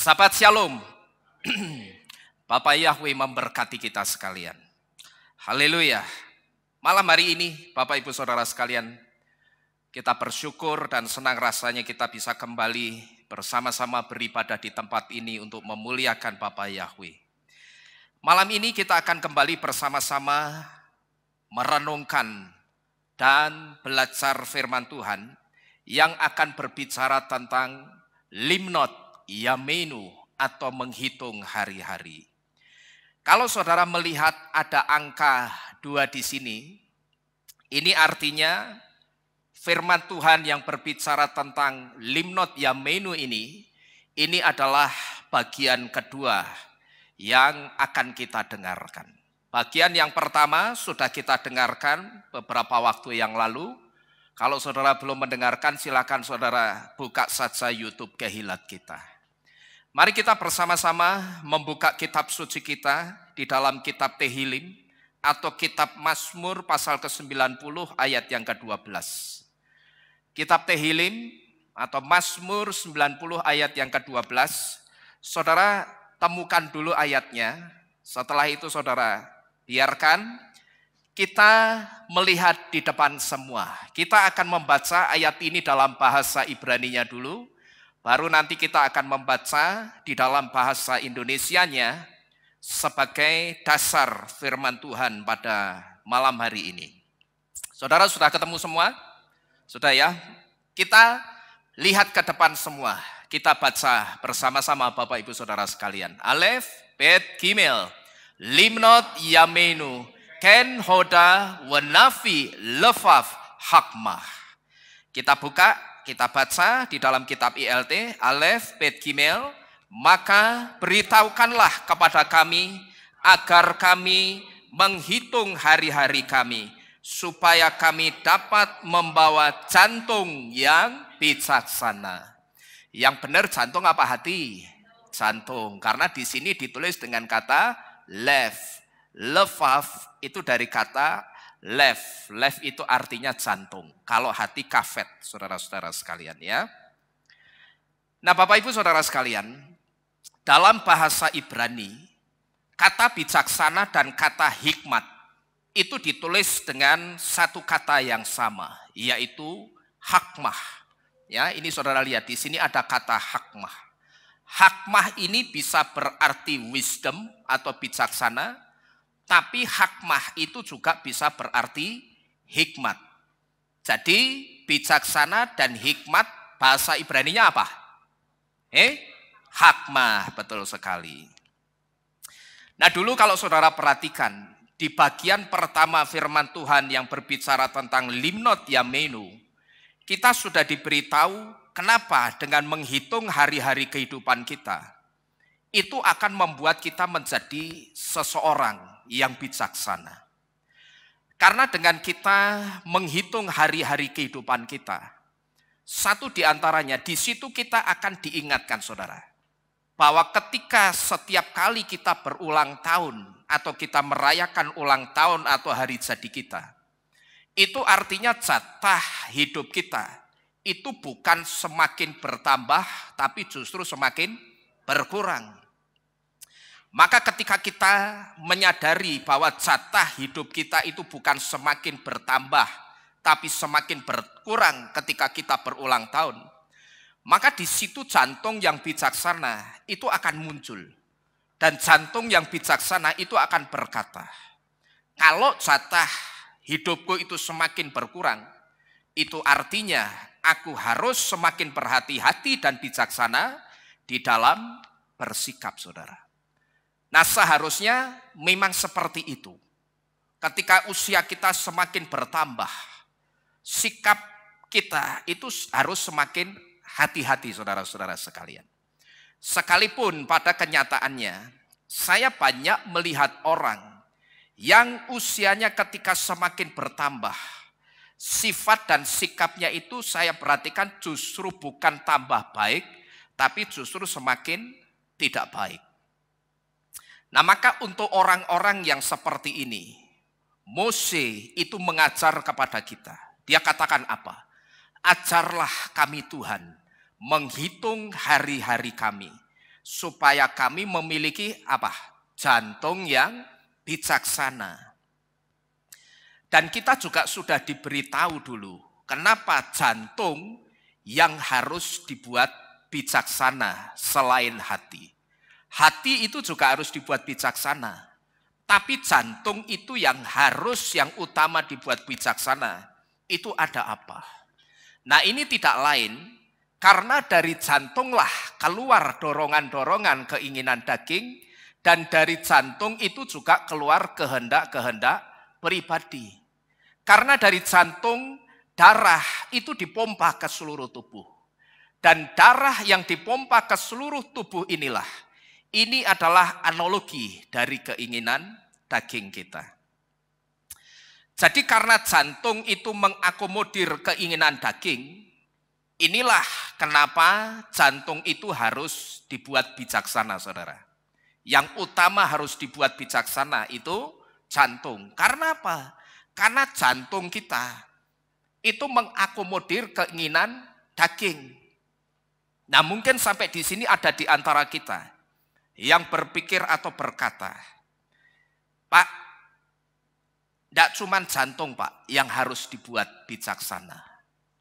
Sahabat Shalom, Bapak Yahweh memberkati kita sekalian. Haleluya. Malam hari ini, Bapak Ibu Saudara sekalian, kita bersyukur dan senang rasanya kita bisa kembali bersama-sama beribadah di tempat ini untuk memuliakan Bapak Yahweh. Malam ini kita akan kembali bersama-sama merenungkan dan belajar firman Tuhan yang akan berbicara tentang limnot Yamenu atau menghitung hari-hari. Kalau saudara melihat ada angka 2 di sini, ini artinya firman Tuhan yang berbicara tentang limnot Yamenu ini adalah bagian kedua yang akan kita dengarkan. Bagian yang pertama sudah kita dengarkan beberapa waktu yang lalu. Kalau saudara belum mendengarkan, silakan saudara buka saja YouTube Kehilat kita. Mari kita bersama-sama membuka kitab suci kita di dalam kitab Tehillim atau kitab Mazmur pasal ke-90 ayat yang ke-12. Kitab Tehillim atau Mazmur 90 ayat yang ke-12, saudara temukan dulu ayatnya. Setelah itu saudara biarkan kita melihat di depan semua. Kita akan membaca ayat ini dalam bahasa Ibraninya dulu. Baru nanti kita akan membaca di dalam bahasa Indonesianya sebagai dasar firman Tuhan pada malam hari ini. Saudara sudah ketemu semua? Sudah ya? Kita lihat ke depan semua. Kita baca bersama-sama Bapak Ibu Saudara sekalian. Alef, Bet, Gimel, Limnot, Yamenu, Ken, Hoda, Wenafi, Lefaf, Hakmah. Kita buka. Kita baca di dalam kitab ILT, Alef, Bet, Gimel, maka beritahukanlah kepada kami agar kami menghitung hari-hari kami, supaya kami dapat membawa jantung yang bijaksana. Yang benar jantung apa hati? Jantung, karena di sini ditulis dengan kata lev. Lefaf itu dari kata lev itu artinya jantung. Kalau hati kafet, saudara-saudara sekalian ya. Nah Bapak Ibu Saudara sekalian, dalam bahasa Ibrani, kata bijaksana dan kata hikmat itu ditulis dengan satu kata yang sama, yaitu hakmah. Ya, ini saudara lihat di sini ada kata hakmah. Hakmah ini bisa berarti wisdom atau bijaksana. Tapi hakmah itu juga bisa berarti hikmat. Jadi bijaksana dan hikmat bahasa Ibraninya apa? Hakmah, betul sekali. Nah dulu kalau saudara perhatikan, di bagian pertama firman Tuhan yang berbicara tentang limnot Yamenu, kita sudah diberitahu kenapa dengan menghitung hari-hari kehidupan kita, itu akan membuat kita menjadi seseorang yang bijaksana. Karena dengan kita menghitung hari-hari kehidupan kita, satu di antaranya di situ kita akan diingatkan saudara, bahwa ketika setiap kali kita berulang tahun atau kita merayakan ulang tahun atau hari jadi kita, itu artinya jatah hidup kita itu bukan semakin bertambah, tapi justru semakin berkurang. Maka ketika kita menyadari bahwa jatah hidup kita itu bukan semakin bertambah, tapi semakin berkurang ketika kita berulang tahun, maka di situ jantung yang bijaksana itu akan muncul. Dan jantung yang bijaksana itu akan berkata, kalau jatah hidupku itu semakin berkurang, itu artinya aku harus semakin berhati-hati dan bijaksana di dalam bersikap saudara. Nah seharusnya memang seperti itu. Ketika usia kita semakin bertambah, sikap kita itu harus semakin hati-hati saudara-saudara sekalian. Sekalipun pada kenyataannya, saya banyak melihat orang yang usianya ketika semakin bertambah, sifat dan sikapnya itu saya perhatikan justru bukan tambah baik, tapi justru semakin tidak baik. Nah maka untuk orang-orang yang seperti ini, Mose itu mengajar kepada kita. Dia katakan apa? Ajarlah kami Tuhan menghitung hari-hari kami, supaya kami memiliki apa? Jantung yang bijaksana. Dan kita juga sudah diberitahu dulu, kenapa jantung yang harus dibuat bijaksana selain hati. Hati itu juga harus dibuat bijaksana. Tapi jantung itu yang utama dibuat bijaksana. Itu ada apa? Nah, ini tidak lain karena dari jantunglah keluar dorongan-dorongan keinginan daging, dan dari jantung itu juga keluar kehendak-kehendak pribadi. Karena dari jantung darah itu dipompa ke seluruh tubuh. Dan darah yang dipompa ke seluruh tubuh ini adalah analogi dari keinginan daging kita. Jadi karena jantung itu mengakomodir keinginan daging, inilah kenapa jantung itu harus dibuat bijaksana, saudara. Yang utama harus dibuat bijaksana itu jantung. Karena apa? Karena jantung kita itu mengakomodir keinginan daging. Nah, mungkin sampai di sini ada di antara kita yang berpikir atau berkata, Pak, tidak cuma jantung Pak yang harus dibuat bijaksana,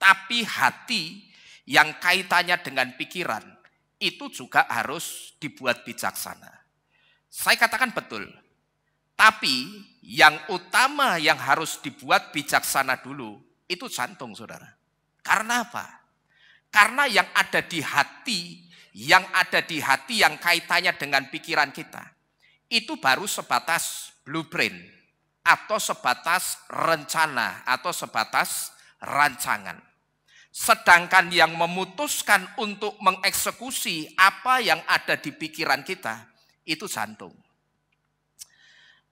tapi hati yang kaitannya dengan pikiran itu juga harus dibuat bijaksana. Saya katakan betul, tapi yang utama yang harus dibuat bijaksana dulu itu jantung, saudara. Karena apa? Karena yang ada di hati, yang kaitannya dengan pikiran kita, itu baru sebatas blueprint, atau sebatas rencana, atau sebatas rancangan. Sedangkan yang memutuskan untuk mengeksekusi apa yang ada di pikiran kita, itu jantung.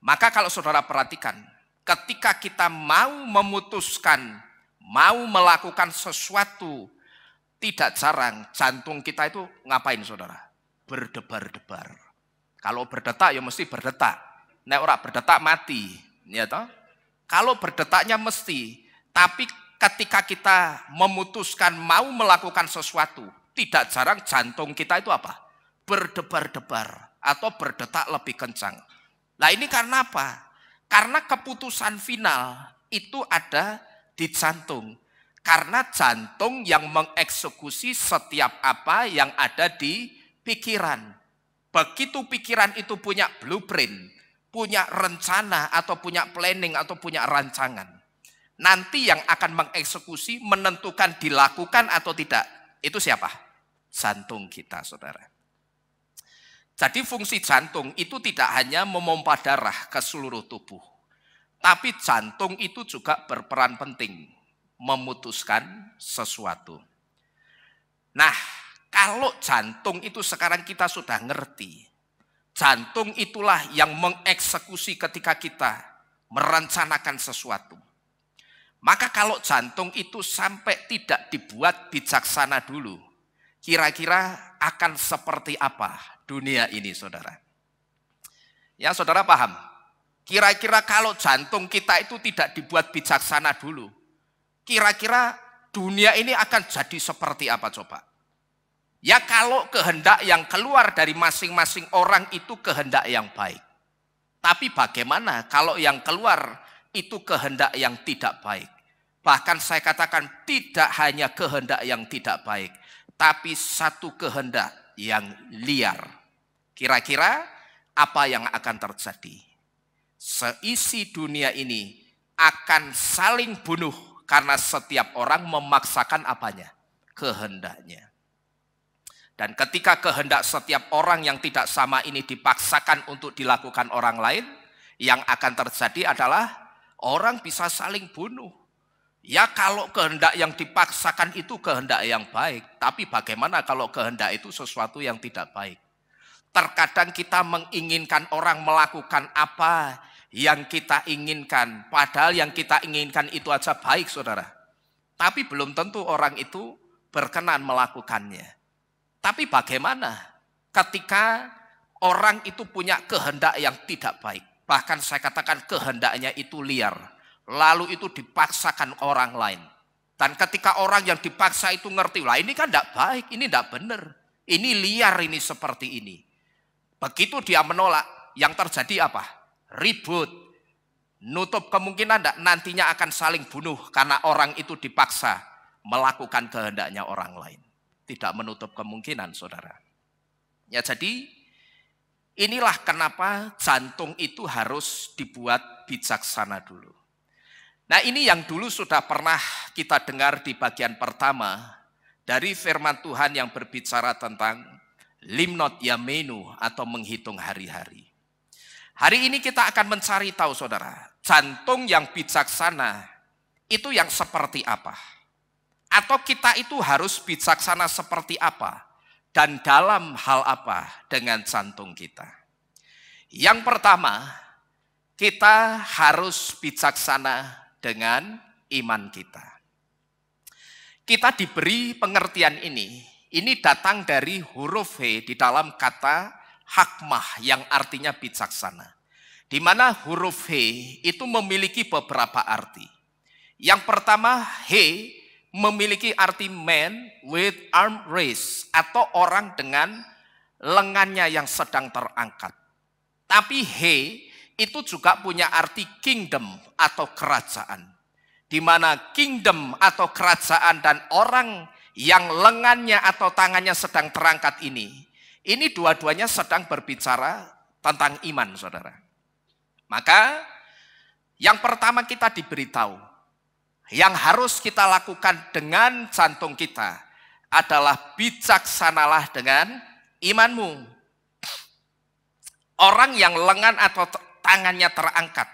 Maka kalau saudara perhatikan, ketika kita mau memutuskan, mau melakukan sesuatu, tidak jarang jantung kita itu ngapain, saudara? Berdebar-debar. Kalau berdetak ya mesti berdetak. Nek ora berdetak mati, ya toh? Kalau berdetaknya mesti, tapi ketika kita memutuskan mau melakukan sesuatu, tidak jarang jantung kita itu apa? Berdebar-debar atau berdetak lebih kencang. Nah, ini karena apa? Karena keputusan final itu ada di jantung. Karena jantung yang mengeksekusi setiap apa yang ada di pikiran. Begitu pikiran itu punya blueprint, punya rencana atau punya planning atau punya rancangan, nanti yang akan mengeksekusi, menentukan dilakukan atau tidak, itu siapa? Jantung kita, saudara. Jadi fungsi jantung itu tidak hanya memompa darah ke seluruh tubuh, tapi jantung itu juga berperan penting memutuskan sesuatu. Nah, kalau jantung itu sekarang kita sudah ngerti, jantung itulah yang mengeksekusi ketika kita merencanakan sesuatu. Maka kalau jantung itu sampai tidak dibuat bijaksana dulu, kira-kira akan seperti apa dunia ini, saudara? Ya, saudara paham? Kira-kira kalau jantung kita itu tidak dibuat bijaksana dulu, kira-kira dunia ini akan jadi seperti apa coba? Ya, kalau kehendak yang keluar dari masing-masing orang itu kehendak yang baik. Tapi bagaimana kalau yang keluar itu kehendak yang tidak baik? Bahkan saya katakan tidak hanya kehendak yang tidak baik, tapi satu kehendak yang liar. Kira-kira apa yang akan terjadi? Seisi dunia ini akan saling bunuh karena setiap orang memaksakan apanya? Kehendaknya. Dan ketika kehendak setiap orang yang tidak sama ini dipaksakan untuk dilakukan orang lain, yang akan terjadi adalah orang bisa saling bunuh. Ya, kalau kehendak yang dipaksakan itu kehendak yang baik, tapi bagaimana kalau kehendak itu sesuatu yang tidak baik? Terkadang kita menginginkan orang melakukan apa yang kita inginkan, padahal yang kita inginkan itu aja baik, saudara. Tapi belum tentu orang itu berkenan melakukannya. Tapi bagaimana ketika orang itu punya kehendak yang tidak baik? Bahkan saya katakan kehendaknya itu liar, lalu itu dipaksakan orang lain. Dan ketika orang yang dipaksa itu ngerti, lah ini kan tidak baik, ini tidak benar. Ini liar, ini seperti ini. Begitu dia menolak, yang terjadi apa? Ribut. Nutup kemungkinan nantinya akan saling bunuh karena orang itu dipaksa melakukan kehendaknya orang lain. Tidak menutup kemungkinan, saudara. Ya, jadi inilah kenapa jantung itu harus dibuat bijaksana dulu. Nah, ini yang dulu sudah pernah kita dengar di bagian pertama dari firman Tuhan yang berbicara tentang limnot yamenu atau menghitung hari-hari. Hari ini kita akan mencari tahu, saudara, jantung yang bijaksana itu yang seperti apa? Atau kita itu harus bijaksana seperti apa? Dan dalam hal apa dengan jantung kita? Yang pertama, kita harus bijaksana dengan iman kita. Kita diberi pengertian ini datang dari huruf H di dalam kata hikmah yang artinya bijaksana. Di mana huruf H itu memiliki beberapa arti. Yang pertama, H memiliki arti man with arm raised atau orang dengan lengannya yang sedang terangkat. Tapi H itu juga punya arti kingdom atau kerajaan. Di mana kingdom atau kerajaan dan orang yang lengannya atau tangannya sedang terangkat ini dua-duanya sedang berbicara tentang iman, saudara. Maka yang pertama kita diberitahu, yang harus kita lakukan dengan jantung kita adalah bijaksanalah dengan imanmu. Orang yang lengan atau tangannya terangkat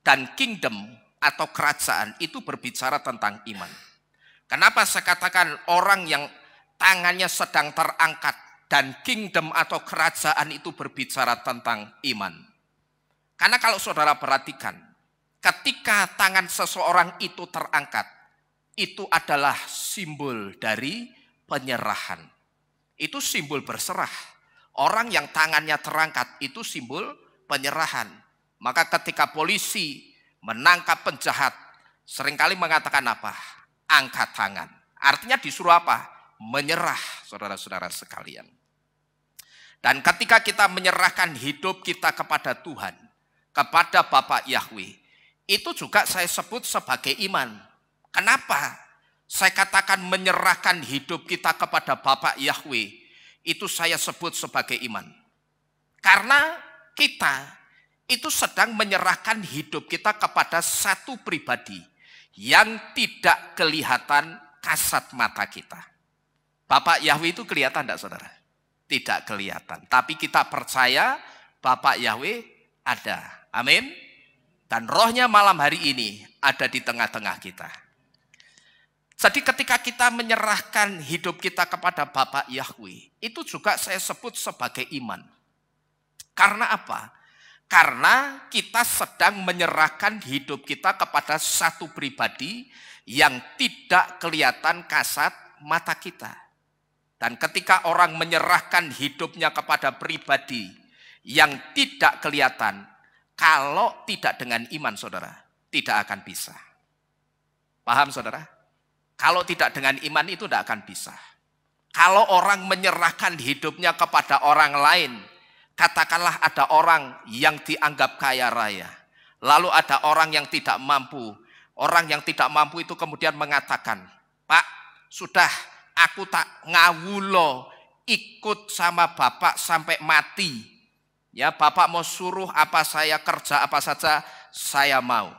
dan kingdom atau kerajaan itu berbicara tentang iman. Kenapa saya katakan orang yang tangannya sedang terangkat dan kingdom atau kerajaan itu berbicara tentang iman? Karena kalau saudara perhatikan, ketika tangan seseorang itu terangkat, itu adalah simbol dari penyerahan. Itu simbol berserah. Orang yang tangannya terangkat itu simbol penyerahan. Maka ketika polisi menangkap penjahat, seringkali mengatakan apa? Angkat tangan. Artinya disuruh apa? Menyerah, saudara-saudara sekalian. Dan ketika kita menyerahkan hidup kita kepada Tuhan, kepada Bapa Yahweh, itu juga saya sebut sebagai iman. Kenapa? Saya katakan menyerahkan hidup kita kepada Bapa Yahweh, itu saya sebut sebagai iman. Karena kita itu sedang menyerahkan hidup kita kepada satu pribadi yang tidak kelihatan kasat mata kita. Bapak Yahweh itu kelihatan tidak, saudara? Tidak kelihatan. Tapi kita percaya Bapak Yahweh ada. Amin. Dan rohnya malam hari ini ada di tengah-tengah kita. Jadi ketika kita menyerahkan hidup kita kepada Bapak Yahweh, itu juga saya sebut sebagai iman. Karena apa? Karena kita sedang menyerahkan hidup kita kepada satu pribadi yang tidak kelihatan kasat mata kita. Dan ketika orang menyerahkan hidupnya kepada pribadi yang tidak kelihatan, kalau tidak dengan iman, saudara, tidak akan bisa. Paham, saudara? Kalau tidak dengan iman itu tidak akan bisa. Kalau orang menyerahkan hidupnya kepada orang lain, katakanlah ada orang yang dianggap kaya raya, lalu ada orang yang tidak mampu. Orang yang tidak mampu itu kemudian mengatakan, Pak, sudah aku tak ngawulo ikut sama Bapak sampai mati. Ya, Bapak mau suruh apa saya kerja apa saja saya mau.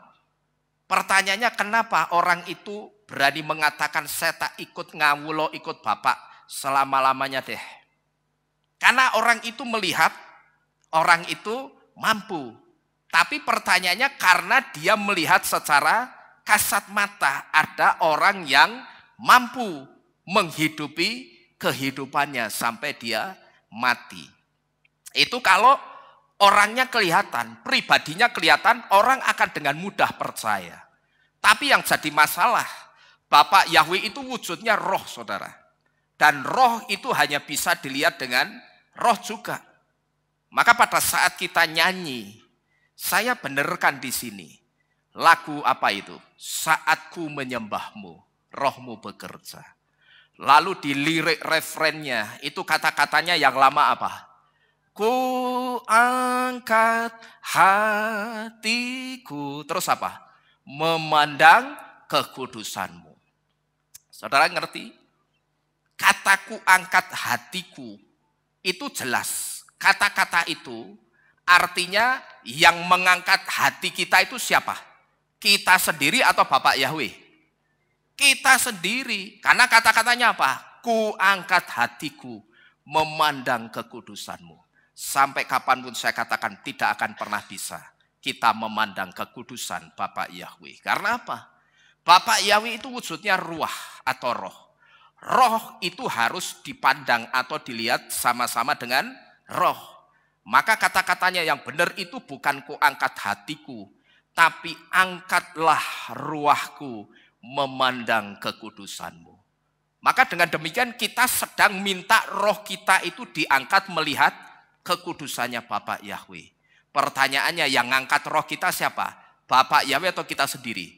Pertanyaannya, kenapa orang itu berani mengatakan saya tak ikut ngawulo ikut Bapak selama-lamanya deh? Karena orang itu melihat orang itu mampu. Tapi pertanyaannya karena dia melihat secara kasat mata ada orang yang mampu menghidupi kehidupannya sampai dia mati. Itu kalau orangnya kelihatan, pribadinya kelihatan, orang akan dengan mudah percaya. Tapi yang jadi masalah, Bapak Yahweh itu wujudnya roh, saudara. Dan roh itu hanya bisa dilihat dengan roh juga. Maka pada saat kita nyanyi, saya benarkan di sini. Lagu apa itu? Saat ku menyembahmu, rohmu bekerja. Lalu di lirik refrennya, itu kata-katanya yang lama apa? Ku angkat hatiku. Terus apa? Memandang kekudusanmu. Saudara ngerti? Kataku angkat hatiku itu jelas. Kata-kata itu artinya yang mengangkat hati kita itu siapa? Kita sendiri atau Bapak Yahweh? Kita sendiri. Karena kata-katanya apa? Ku angkat hatiku memandang kekudusanmu. Sampai kapanpun saya katakan tidak akan pernah bisa kita memandang kekudusan Bapak Yahweh. Karena apa? Bapak Yahweh itu wujudnya ruah atau roh. Roh itu harus dipandang atau dilihat sama-sama dengan roh. Maka kata-katanya yang benar itu bukan ku angkat hatiku, tapi angkatlah ruahku memandang kekudusanmu. Maka dengan demikian kita sedang minta roh kita itu diangkat melihat kekudusannya Bapak Yahweh. Pertanyaannya, yang ngangkat roh kita siapa? Bapak Yahweh atau kita sendiri?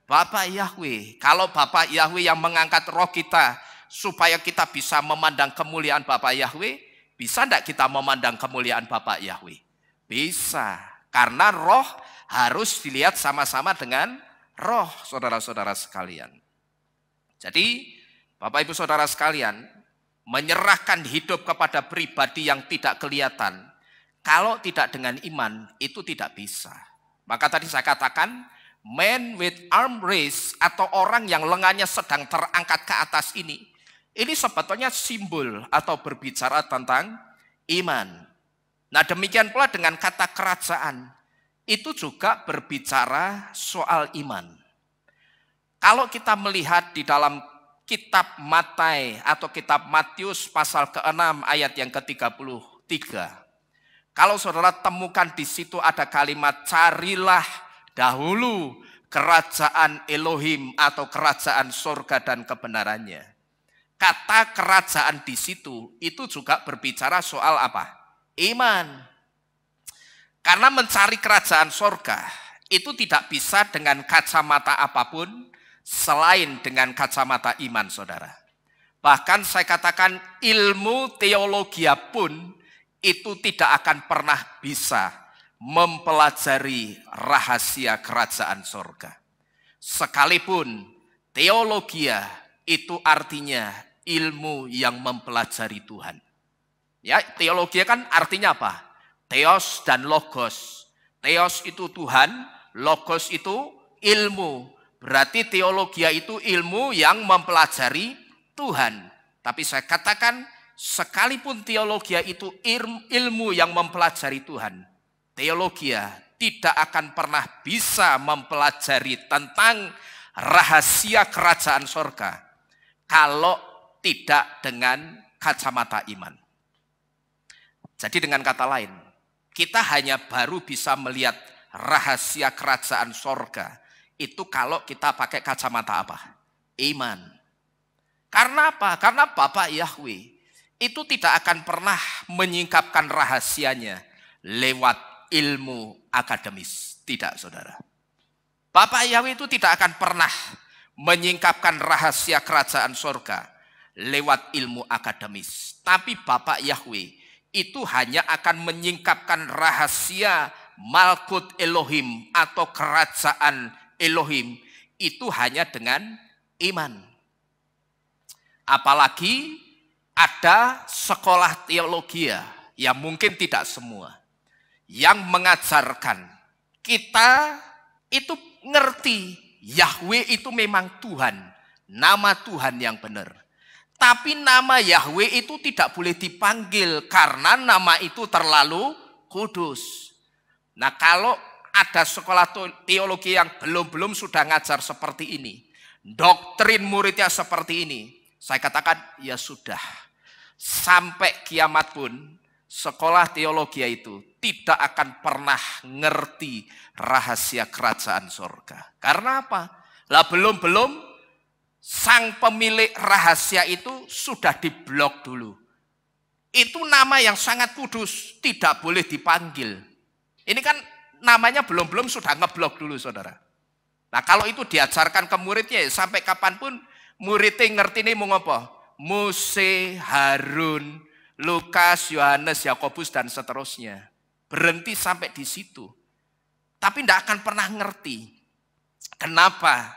Bapak Yahweh. Kalau Bapak Yahweh yang mengangkat roh kita supaya kita bisa memandang kemuliaan Bapak Yahweh, bisa enggak kita memandang kemuliaan Bapak Yahweh? Bisa. Karena roh harus dilihat sama-sama dengan roh, saudara-saudara sekalian. Jadi, Bapak Ibu Saudara sekalian, menyerahkan hidup kepada pribadi yang tidak kelihatan, kalau tidak dengan iman, itu tidak bisa. Maka tadi saya katakan, man with arm raised, atau orang yang lengannya sedang terangkat ke atas ini sebetulnya simbol atau berbicara tentang iman. Nah demikian pula dengan kata kerajaan, itu juga berbicara soal iman. Kalau kita melihat di dalam kitab Matai atau kitab Matius pasal ke-6 ayat yang ke-33. Kalau saudara temukan di situ ada kalimat carilah dahulu kerajaan Elohim atau kerajaan surga dan kebenarannya. Kata kerajaan di situ itu juga berbicara soal apa? Iman. Karena mencari kerajaan surga itu tidak bisa dengan kacamata apapun selain dengan kacamata iman, saudara. Bahkan saya katakan ilmu teologi pun itu tidak akan pernah bisa mempelajari rahasia kerajaan surga. Sekalipun teologi itu artinya ilmu yang mempelajari Tuhan. Ya, teologi kan artinya apa? Theos dan logos. Theos itu Tuhan, logos itu ilmu. Berarti teologi itu ilmu yang mempelajari Tuhan. Tapi saya katakan sekalipun teologi itu ilmu yang mempelajari Tuhan, teologi tidak akan pernah bisa mempelajari tentang rahasia kerajaan surga kalau tidak dengan kacamata iman. Jadi dengan kata lain, kita hanya baru bisa melihat rahasia kerajaan surga itu kalau kita pakai kacamata apa? Iman. Karena apa? Karena Bapak Yahweh itu tidak akan pernah menyingkapkan rahasianya lewat ilmu akademis. Tidak, saudara. Bapak Yahweh itu tidak akan pernah menyingkapkan rahasia kerajaan surga lewat ilmu akademis. Tapi Bapak Yahweh itu hanya akan menyingkapkan rahasia Malkut Elohim atau kerajaan Elohim itu hanya dengan iman. Apalagi ada sekolah teologi ya mungkin tidak semua yang mengajarkan kita itu ngerti Yahweh itu memang Tuhan, nama Tuhan yang benar. Tapi nama Yahweh itu tidak boleh dipanggil karena nama itu terlalu kudus. Nah kalau ada sekolah teologi yang belum sudah ngajar seperti ini, doktrin muridnya seperti ini, saya katakan ya sudah, sampai kiamat pun sekolah teologi itu tidak akan pernah ngerti rahasia kerajaan surga. Karena apa? Lah belum sang pemilik rahasia itu sudah diblok dulu. Itu nama yang sangat kudus, tidak boleh dipanggil. Ini kan namanya belum sudah ngeblok dulu, saudara. Nah kalau itu diajarkan ke muridnya, sampai kapanpun muridnya ngerti ini mau apa? Mose, Harun, Lukas, Yohanes, Yakobus, dan seterusnya. Berhenti sampai di situ. Tapi tidak akan pernah ngerti kenapa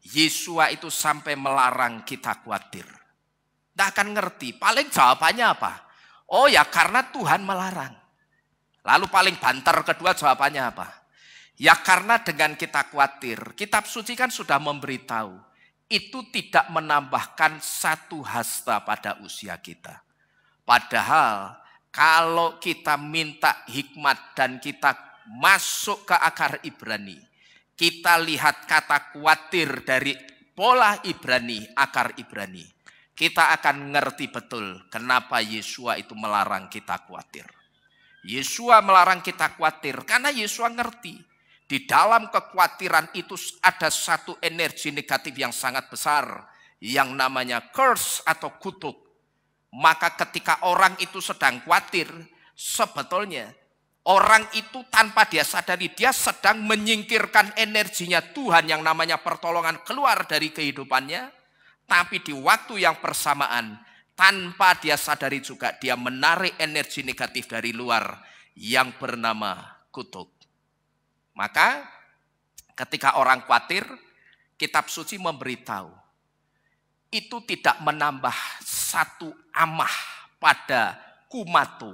Yesua itu sampai melarang kita khawatir. Tidak akan ngerti. Paling jawabannya apa? Oh ya, karena Tuhan melarang. Lalu paling banter kedua jawabannya apa? Ya karena dengan kita khawatir, kitab suci kan sudah memberitahu, itu tidak menambahkan satu hasta pada usia kita. Padahal kalau kita minta hikmat dan kita masuk ke akar Ibrani, kita lihat kata khawatir dari pola Ibrani, akar Ibrani, kita akan ngerti betul kenapa Yesua itu melarang kita khawatir. Yesua melarang kita khawatir karena Yesua ngerti. Di dalam kekhawatiran itu ada satu energi negatif yang sangat besar yang namanya curse atau kutuk. Maka ketika orang itu sedang khawatir, sebetulnya orang itu tanpa dia sadari dia sedang menyingkirkan energinya Tuhan yang namanya pertolongan keluar dari kehidupannya. Tapi di waktu yang bersamaan tanpa dia sadari juga dia menarik energi negatif dari luar yang bernama kutuk. Maka ketika orang khawatir, kitab suci memberitahu, itu tidak menambah satu amah pada kumato.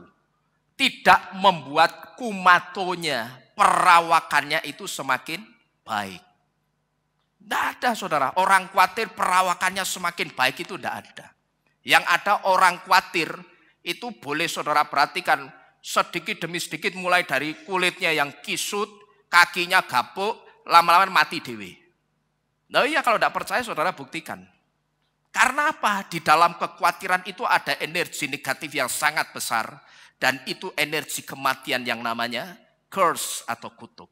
Tidak membuat kumatonya, perawakannya itu semakin baik. Tidak ada saudara, orang khawatir perawakannya semakin baik itu tidak ada. Yang ada orang khawatir itu boleh saudara perhatikan sedikit demi sedikit mulai dari kulitnya yang kisut, kakinya gapuk, lama-lama mati dewe. Nah iya kalau tidak percaya saudara buktikan. Karena apa? Di dalam kekhawatiran itu ada energi negatif yang sangat besar. Dan itu energi kematian yang namanya curse atau kutuk.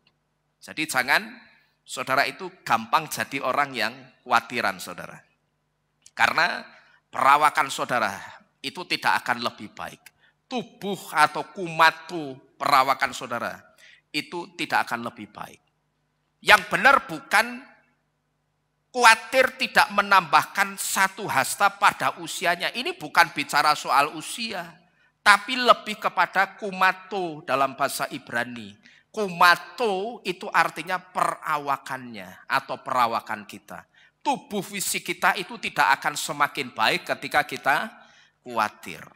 Jadi jangan saudara itu gampang jadi orang yang khawatiran saudara. Karena perawakan saudara itu tidak akan lebih baik. Tubuh atau kumatu perawakan saudara itu tidak akan lebih baik. Yang benar bukan khawatir tidak menambahkan satu hasta pada usianya. Ini bukan bicara soal usia, tapi lebih kepada kumato dalam bahasa Ibrani. Kumato itu artinya perawakannya atau perawakan kita. Tubuh fisik kita itu tidak akan semakin baik ketika kita khawatir.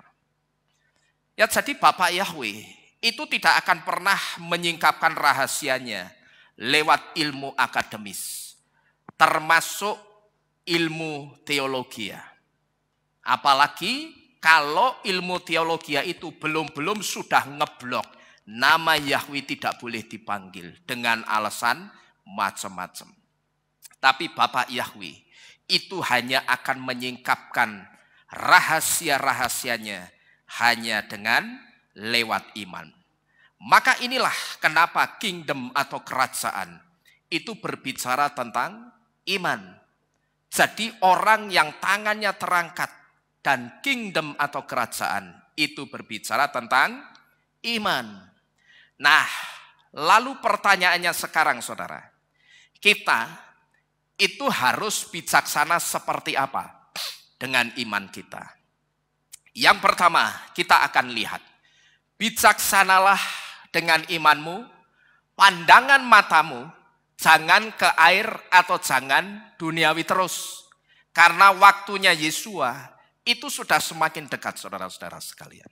Ya jadi Bapak Yahweh itu tidak akan pernah menyingkapkan rahasianya lewat ilmu akademis, termasuk ilmu teologi. Apalagi kalau ilmu teologi itu belum sudah ngeblok, nama Yahweh tidak boleh dipanggil dengan alasan macam-macam. Tapi Bapak Yahweh itu hanya akan menyingkapkan rahasia-rahasianya hanya dengan lewat iman. Maka inilah kenapa kingdom atau kerajaan itu berbicara tentang iman. Jadi orang yang tangannya terangkat dan kingdom atau kerajaan itu berbicara tentang iman. Nah, lalu pertanyaannya sekarang saudara, kita itu harus bijaksana seperti apa dengan iman kita? Yang pertama kita akan lihat, bijaksanalah dengan imanmu, pandangan matamu jangan ke air atau jangan duniawi terus. Karena waktunya Yesua itu sudah semakin dekat saudara-saudara sekalian.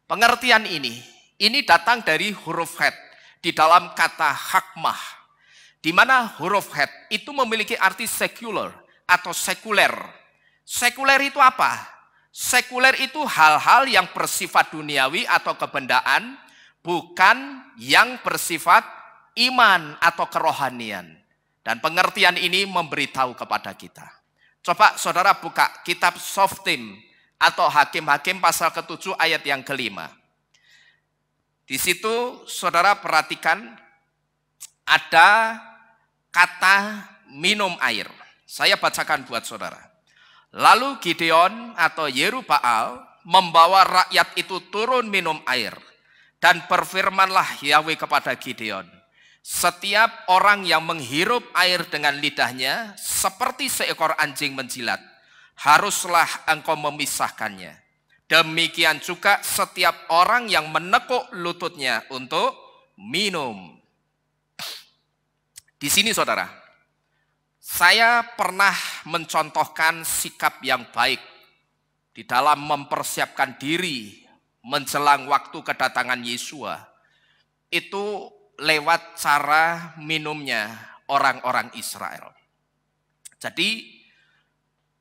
Pengertian ini datang dari huruf het di dalam kata hakmah. Di mana huruf het itu memiliki arti secular atau sekuler. Sekuler itu apa? Sekuler itu hal-hal yang bersifat duniawi atau kebendaan, bukan yang bersifat iman atau kerohanian. Dan pengertian ini memberitahu kepada kita. Coba saudara buka kitab Shoftim atau Hakim-Hakim pasal ke-7 ayat yang ke-5. Di situ saudara perhatikan ada kata minum air. Saya bacakan buat saudara. Lalu Gideon atau Yerubbaal membawa rakyat itu turun minum air. Dan berfirmanlah Yahweh kepada Gideon, setiap orang yang menghirup air dengan lidahnya seperti seekor anjing menjilat, haruslah engkau memisahkannya. Demikian juga setiap orang yang menekuk lututnya untuk minum. Di sini saudara, saya pernah mencontohkan sikap yang baik di dalam mempersiapkan diri menjelang waktu kedatangan Yesua. Itu lewat cara minumnya orang-orang Israel. Jadi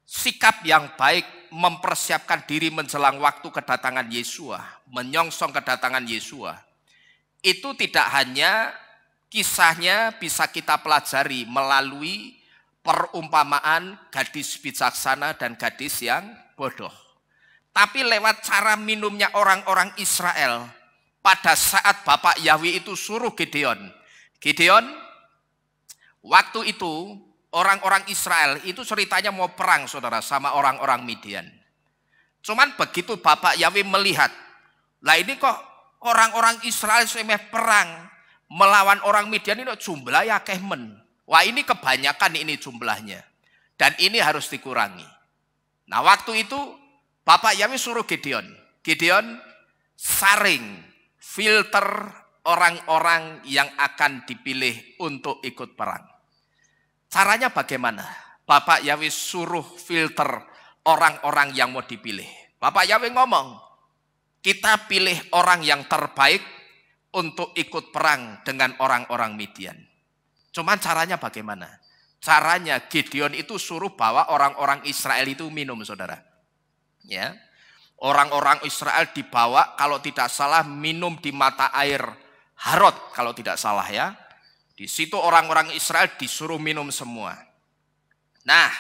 sikap yang baik mempersiapkan diri menjelang waktu kedatangan Yesua, menyongsong kedatangan Yesua, itu tidak hanya kisahnya bisa kita pelajari melalui perumpamaan gadis bijaksana dan gadis yang bodoh. Tapi lewat cara minumnya orang-orang Israel pada saat Bapak Yahweh itu suruh Gideon. Gideon, waktu itu orang-orang Israel itu ceritanya mau perang saudara sama orang-orang Midian. Cuman begitu Bapak Yahweh melihat, lah ini kok orang-orang Israel semeh perang melawan orang Midian ini jumlahnya akeh men. Wah ini kebanyakan ini jumlahnya. Dan ini harus dikurangi. Nah waktu itu Bapak Yahweh suruh Gideon. Gideon saring, filter orang-orang yang akan dipilih untuk ikut perang. Caranya bagaimana? Bapak Yahweh suruh filter orang-orang yang mau dipilih. Bapak Yahweh ngomong, kita pilih orang yang terbaik untuk ikut perang dengan orang-orang Midian. Cuman caranya bagaimana? Caranya Gideon itu suruh bawa orang-orang Israel itu minum saudara. Ya, orang-orang Israel dibawa kalau tidak salah minum di mata air Harod kalau tidak salah ya. Di situ orang-orang Israel disuruh minum semua. Nah,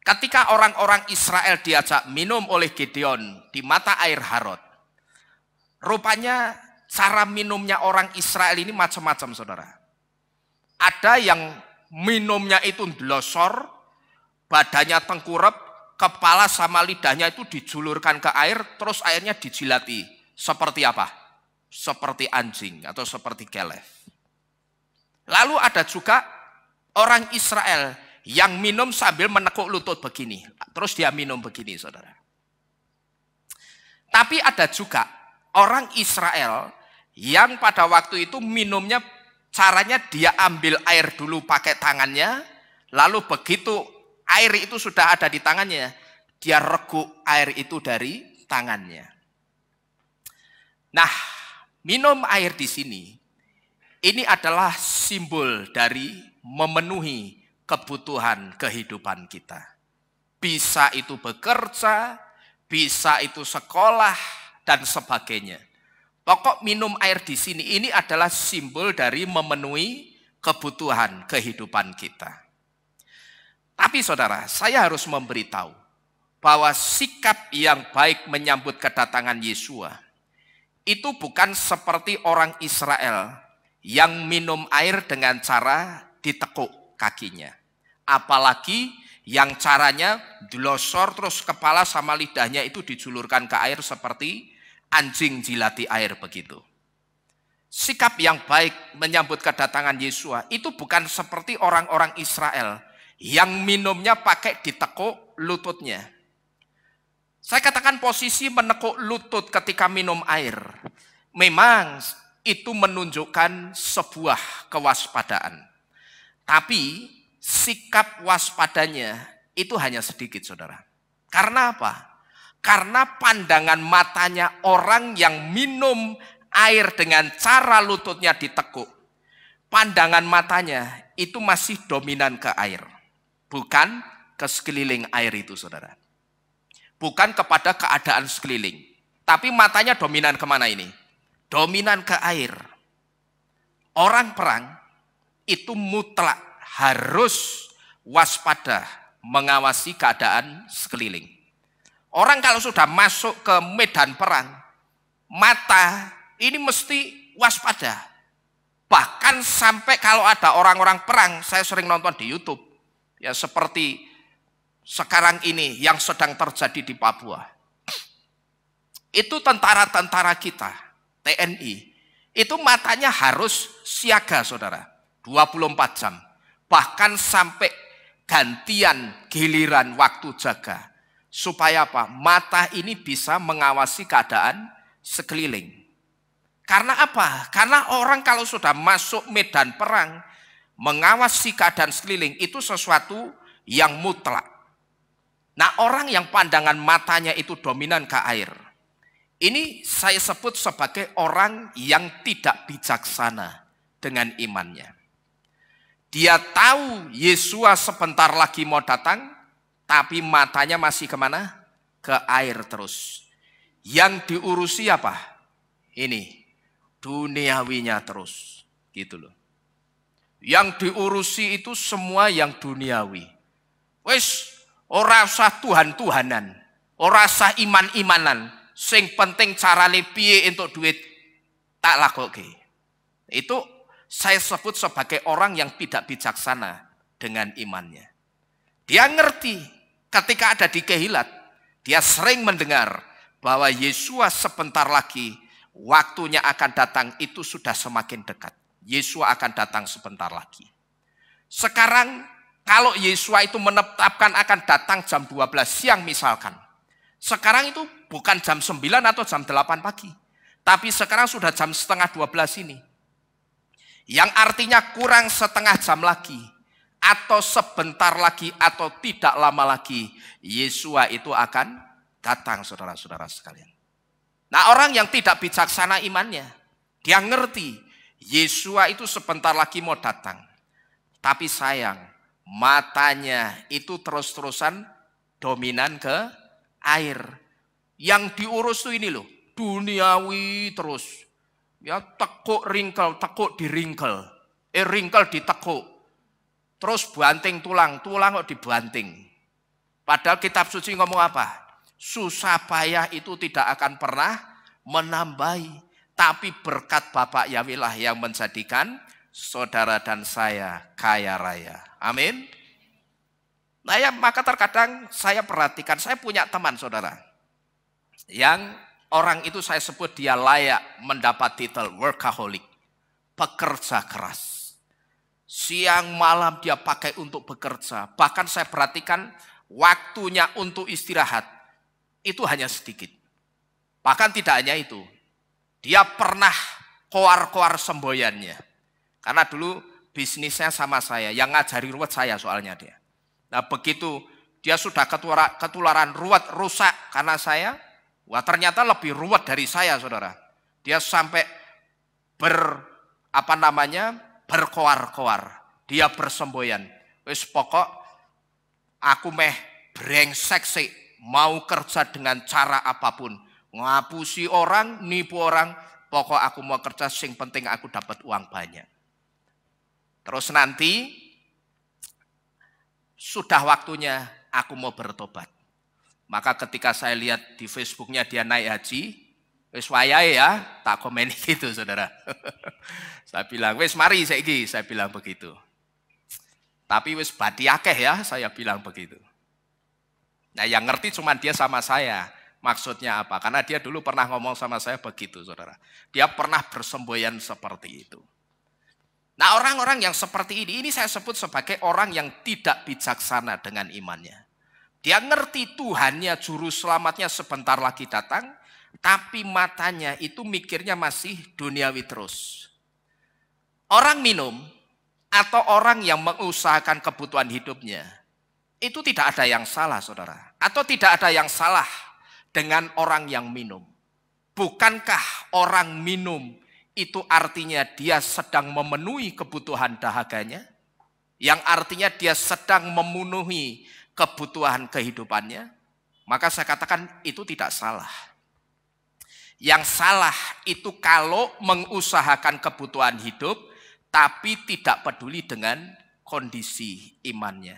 ketika orang-orang Israel diajak minum oleh Gideon di mata air Harod, rupanya cara minumnya orang Israel ini macam-macam saudara. Ada yang minumnya itu ndlosor, badannya tengkurap, kepala sama lidahnya itu dijulurkan ke air, terus airnya dijilati. Seperti apa? Seperti anjing atau seperti kelef. Lalu ada juga orang Israel yang minum sambil menekuk lutut begini. Terus dia minum begini saudara. Tapi ada juga orang Israel yang pada waktu itu minumnya caranya dia ambil air dulu pakai tangannya, lalu begitu air itu sudah ada di tangannya, dia reguk air itu dari tangannya. Nah, minum air di sini, ini adalah simbol dari memenuhi kebutuhan kehidupan kita. Bisa itu bekerja, bisa itu sekolah, dan sebagainya. Pokok minum air di sini ini adalah simbol dari memenuhi kebutuhan kehidupan kita. Tapi saudara, saya harus memberitahu bahwa sikap yang baik menyambut kedatangan Yesua itu bukan seperti orang Israel yang minum air dengan cara ditekuk kakinya. Apalagi yang caranya dilosor terus kepala sama lidahnya itu dijulurkan ke air seperti anjing jilati air begitu. Sikap yang baik menyambut kedatangan Yesua itu bukan seperti orang-orang Israel yang minumnya pakai ditekuk lututnya. Saya katakan posisi menekuk lutut ketika minum air memang itu menunjukkan sebuah kewaspadaan. Tapi sikap waspadanya itu hanya sedikit saudara. Karena apa? Karena pandangan matanya orang yang minum air dengan cara lututnya ditekuk. Pandangan matanya itu masih dominan ke air. Bukan ke sekeliling air itu saudara. Bukan kepada keadaan sekeliling. Tapi matanya dominan kemana ini? Dominan ke air. Orang perang itu mutlak harus waspada mengawasi keadaan sekeliling. Orang kalau sudah masuk ke medan perang, mata ini mesti waspada. Bahkan sampai kalau ada orang-orang perang, saya sering nonton di YouTube, ya seperti sekarang ini yang sedang terjadi di Papua. Itu tentara-tentara kita, TNI, itu matanya harus siaga saudara, 24 jam. Bahkan sampai gantian giliran waktu jaga. Supaya apa? Mata ini bisa mengawasi keadaan sekeliling. Karena apa? Karena orang kalau sudah masuk medan perang, mengawasi keadaan sekeliling itu sesuatu yang mutlak. Nah, orang yang pandangan matanya itu dominan ke air, ini saya sebut sebagai orang yang tidak bijaksana dengan imannya. Dia tahu Yesus sebentar lagi mau datang, tapi matanya masih kemana? Ke air terus. Yang diurusi apa? Ini, duniawinya terus. Gitu loh. Yang diurusi itu semua yang duniawi. Wes, ora usah Tuhan-Tuhanan, ora usah iman-imanan, sing penting carane piye entuk duit tak lakoke. Itu saya sebut sebagai orang yang tidak bijaksana dengan imannya. Dia ngerti ketika ada di Kehilat, dia sering mendengar bahwa Yesus sebentar lagi waktunya akan datang, itu sudah semakin dekat. Yesus akan datang sebentar lagi. Sekarang kalau Yesus itu menetapkan akan datang jam 12 siang misalkan. Sekarang itu bukan jam 9 atau jam 8 pagi. Tapi sekarang sudah jam setengah 12 ini. Yang artinya kurang setengah jam lagi. Atau sebentar lagi atau tidak lama lagi. Yesus itu akan datang, saudara-saudara sekalian. Nah, orang yang tidak bijaksana imannya, dia ngerti Yesus itu sebentar lagi mau datang. Tapi sayang, matanya itu terus-terusan dominan ke air. Yang diurus tuh ini loh, duniawi terus. Ya tekuk ringkel, tekuk diringkel. Ringkel ditekuk. Terus banting tulang, tulang kok dibanting. Padahal kitab suci ngomong apa? Susah payah itu tidak akan pernah menambahi. Tapi berkat Bapak Yahweh lah yang menjadikan saudara dan saya kaya raya. Amin. Nah ya, maka terkadang saya perhatikan, saya punya teman saudara, yang orang itu saya sebut dia layak mendapat titel workaholic, pekerja keras. Siang malam dia pakai untuk bekerja. Bahkan saya perhatikan waktunya untuk istirahat itu hanya sedikit. Bahkan tidak hanya itu, dia pernah koar-koar semboyannya. Karena dulu bisnisnya sama saya, yang ngajari ruwet saya soalnya dia. Nah begitu dia sudah ketularan ruwet rusak karena saya, wah ternyata lebih ruwet dari saya saudara. Dia sampai berkoar-koar, dia bersemboyan. Wis pokok aku meh brengsek sih, mau kerja dengan cara apapun. Ngapusi orang, nipu orang, pokok aku mau kerja, sing penting aku dapat uang banyak. Terus nanti sudah waktunya aku mau bertobat. Maka ketika saya lihat di Facebooknya dia naik haji, wis wayahe ya, tak komen gitu saudara. Saya bilang, wis mari saiki, saya bilang begitu. Tapi wis badi akeh ya, saya bilang begitu. Nah yang ngerti cuma dia sama saya. Maksudnya apa? Karena dia dulu pernah ngomong sama saya begitu, saudara. Dia pernah bersemboyan seperti itu. Nah orang-orang yang seperti ini saya sebut sebagai orang yang tidak bijaksana dengan imannya. Dia ngerti Tuhannya, juru selamatnya sebentar lagi datang, tapi matanya itu mikirnya masih duniawi terus. Orang minum atau orang yang mengusahakan kebutuhan hidupnya, itu tidak ada yang salah, saudara. Atau tidak ada yang salah dengan orang yang minum. Bukankah orang minum itu artinya dia sedang memenuhi kebutuhan dahaganya? Yang artinya dia sedang memenuhi kebutuhan kehidupannya? Maka saya katakan itu tidak salah. Yang salah itu kalau mengusahakan kebutuhan hidup tapi tidak peduli dengan kondisi imannya.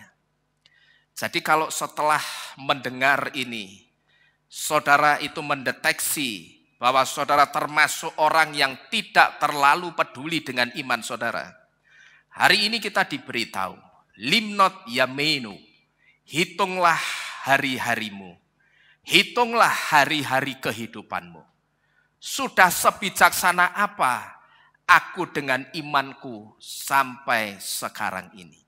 Jadi kalau setelah mendengar ini, saudara itu mendeteksi bahwa saudara termasuk orang yang tidak terlalu peduli dengan iman saudara. Hari ini kita diberitahu, limnot yamenu, hitunglah hari-harimu, hitunglah hari-hari kehidupanmu. Sudah sebijaksana apa aku dengan imanku sampai sekarang ini?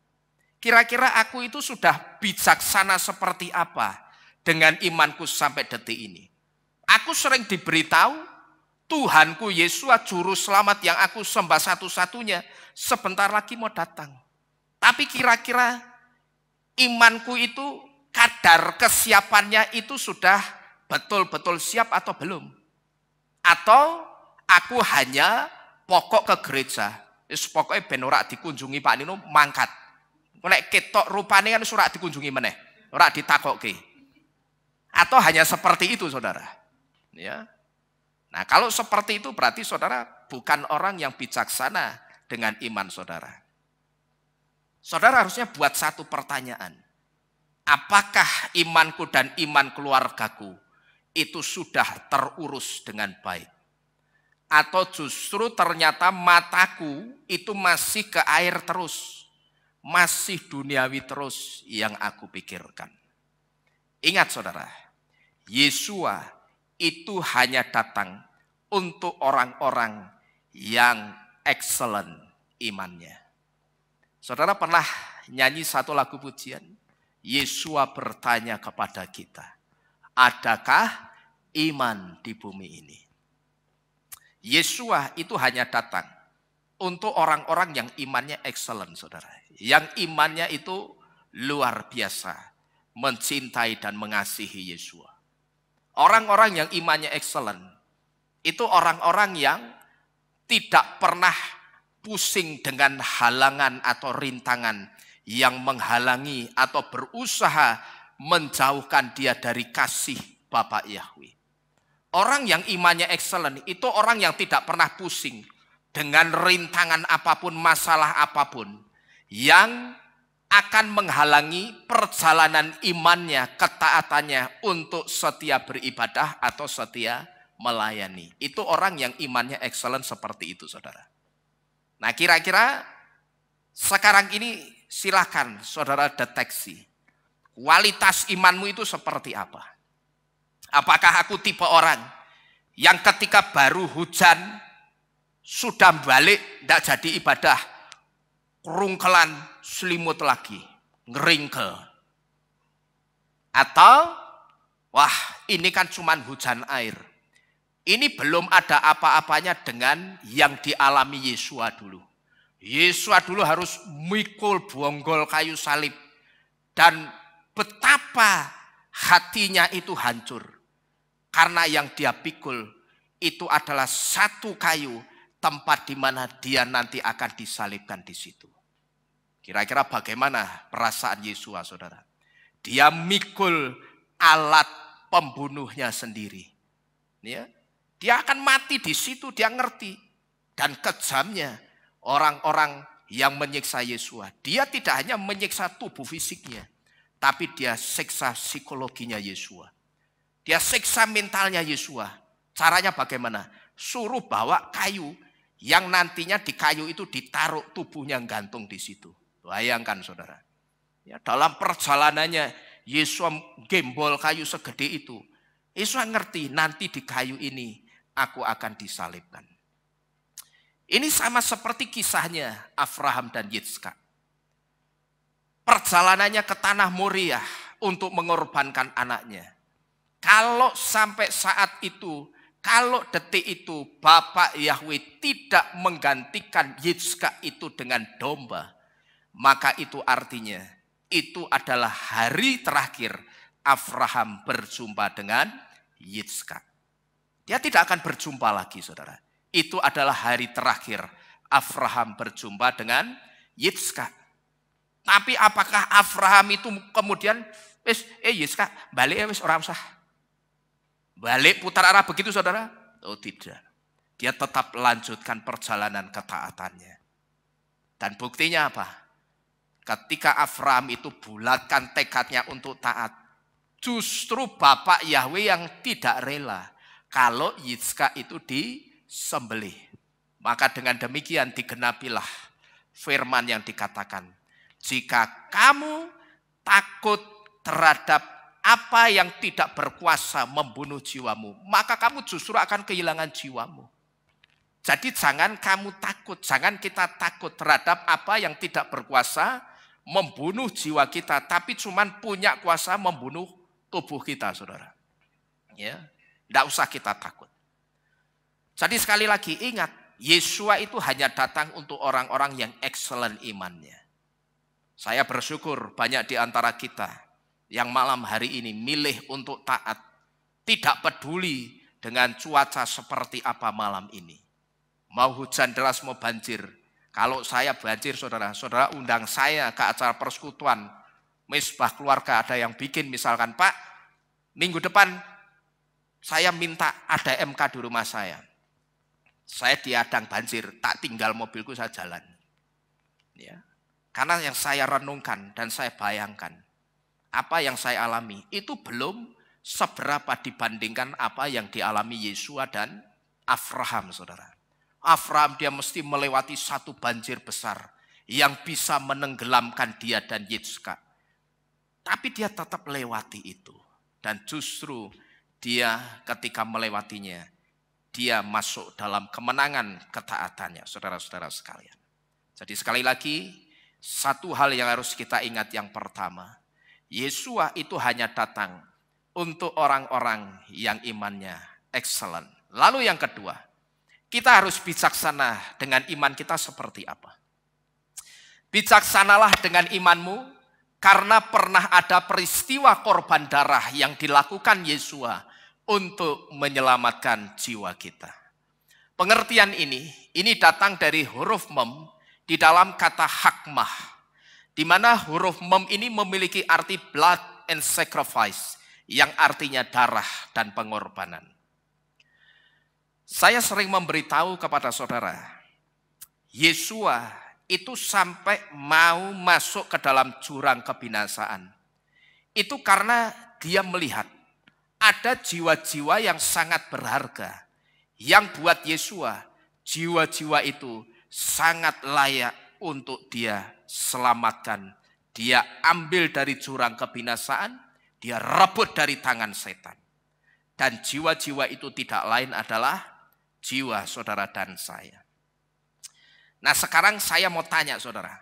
Kira-kira aku itu sudah bijaksana seperti apa dengan imanku sampai detik ini. Aku sering diberitahu, Tuhanku Yesus juru selamat yang aku sembah satu-satunya sebentar lagi mau datang. Tapi kira-kira imanku itu, kadar kesiapannya itu sudah betul-betul siap atau belum? Atau aku hanya pokok ke gereja, pokoknya ben ora dikunjungi Pak Nino mangkat. Nek ketok rupane kan ora dikunjungi meneh, ora ditakokke. Atau hanya seperti itu, saudara? Ya. Nah, kalau seperti itu berarti saudara bukan orang yang bijaksana dengan iman saudara. Saudara harusnya buat satu pertanyaan. Apakah imanku dan iman keluargaku itu sudah terurus dengan baik? Atau justru ternyata mataku itu masih ke air terus? Masih duniawi terus yang aku pikirkan. Ingat saudara, Yesua itu hanya datang untuk orang-orang yang excellent imannya. Saudara pernah nyanyi satu lagu pujian? Yesua bertanya kepada kita, adakah iman di bumi ini? Yesua itu hanya datang untuk orang-orang yang imannya excellent, saudara. Yang imannya itu luar biasa, mencintai dan mengasihi Yesua. Orang-orang yang imannya excellent, itu orang-orang yang tidak pernah pusing dengan halangan atau rintangan yang menghalangi atau berusaha menjauhkan dia dari kasih Bapa Yahweh. Orang yang imannya excellent, itu orang yang tidak pernah pusing dengan rintangan apapun, masalah apapun yang akan menghalangi perjalanan imannya, ketaatannya untuk setia beribadah atau setia melayani. Itu orang yang imannya excellent seperti itu, saudara. Nah, kira-kira sekarang ini silakan saudara deteksi kualitas imanmu itu seperti apa. Apakah aku tipe orang yang ketika baru hujan sudah balik tidak jadi ibadah, kerungkelan selimut lagi, ngeringkel? Atau wah, ini kan cuma hujan air, ini belum ada apa-apanya dengan yang dialami Yesua dulu. Yesua dulu harus mikul bonggol kayu salib, dan betapa hatinya itu hancur karena yang dia pikul itu adalah satu kayu, tempat di mana dia nanti akan disalibkan di situ. Kira-kira bagaimana perasaan Yesua, saudara? Dia mikul alat pembunuhnya sendiri. Ya, dia akan mati di situ, dia ngerti. Dan kejamnya orang-orang yang menyiksa Yesua, dia tidak hanya menyiksa tubuh fisiknya, tapi dia siksa psikologinya Yesua. Dia siksa mentalnya Yesua. Caranya bagaimana? Suruh bawa kayu yang nantinya di kayu itu ditaruh tubuhnya gantung di situ. Bayangkan saudara. Ya, dalam perjalanannya Yesua gembol kayu segede itu. Yesua ngerti nanti di kayu ini aku akan disalibkan. Ini sama seperti kisahnya Abraham dan Yitzhak. Perjalanannya ke tanah Moriah untuk mengorbankan anaknya. Kalau sampai saat itu, kalau detik itu Bapak Yahweh tidak menggantikan Yitzhak itu dengan domba, maka itu artinya itu adalah hari terakhir Abraham berjumpa dengan Yitzhak. Dia tidak akan berjumpa lagi, saudara. Itu adalah hari terakhir Abraham berjumpa dengan Yitzhak. Tapi apakah Abraham itu kemudian Yitzhak balik wis ora usah balik putar arah begitu, saudara? Oh tidak. Dia tetap lanjutkan perjalanan ketaatannya. Dan buktinya apa? Ketika Abraham itu bulatkan tekadnya untuk taat, justru Bapak Yahweh yang tidak rela kalau Yitzhak itu disembelih. Maka dengan demikian digenapilah firman yang dikatakan, jika kamu takut terhadap apa yang tidak berkuasa membunuh jiwamu, maka kamu justru akan kehilangan jiwamu. Jadi jangan kamu takut, jangan kita takut terhadap apa yang tidak berkuasa membunuh jiwa kita, tapi cuman punya kuasa membunuh tubuh kita, saudara. Ya, tidak usah kita takut. Jadi sekali lagi ingat, Yesua itu hanya datang untuk orang-orang yang excellent imannya. Saya bersyukur banyak di antara kita yang malam hari ini milih untuk taat. Tidak peduli dengan cuaca seperti apa malam ini. Mau hujan deras, mau banjir. Kalau saya banjir, saudara undang saya ke acara persekutuan. Misbah keluarga ada yang bikin misalkan, Pak, minggu depan saya minta ada MK di rumah saya. Saya dihadang banjir, tak tinggal mobilku, saya jalan. Ya. Karena yang saya renungkan dan saya bayangkan, apa yang saya alami itu belum seberapa dibandingkan apa yang dialami Yesua dan Abraham, saudara. Abraham dia mesti melewati satu banjir besar yang bisa menenggelamkan dia dan Yitzhak. Tapi dia tetap lewati itu. Dan justru dia ketika melewatinya, dia masuk dalam kemenangan ketaatannya, saudara-saudara sekalian. Jadi sekali lagi, satu hal yang harus kita ingat yang pertama, Yesua itu hanya datang untuk orang-orang yang imannya excellent. Lalu yang kedua, kita harus bijaksana dengan iman kita seperti apa? Bijaksanalah dengan imanmu karena pernah ada peristiwa korban darah yang dilakukan Yesua untuk menyelamatkan jiwa kita. Pengertian ini datang dari huruf mem di dalam kata hakmah, di mana huruf mem ini memiliki arti blood and sacrifice, yang artinya darah dan pengorbanan. Saya sering memberitahu kepada saudara, Yesua itu sampai mau masuk ke dalam jurang kebinasaan. Itu karena dia melihat ada jiwa-jiwa yang sangat berharga, yang buat Yesua, jiwa-jiwa itu sangat layak untuk dia selamatkan. Dia ambil dari jurang kebinasaan, dia rebut dari tangan setan. Dan jiwa-jiwa itu tidak lain adalah jiwa saudara dan saya. Nah sekarang saya mau tanya saudara,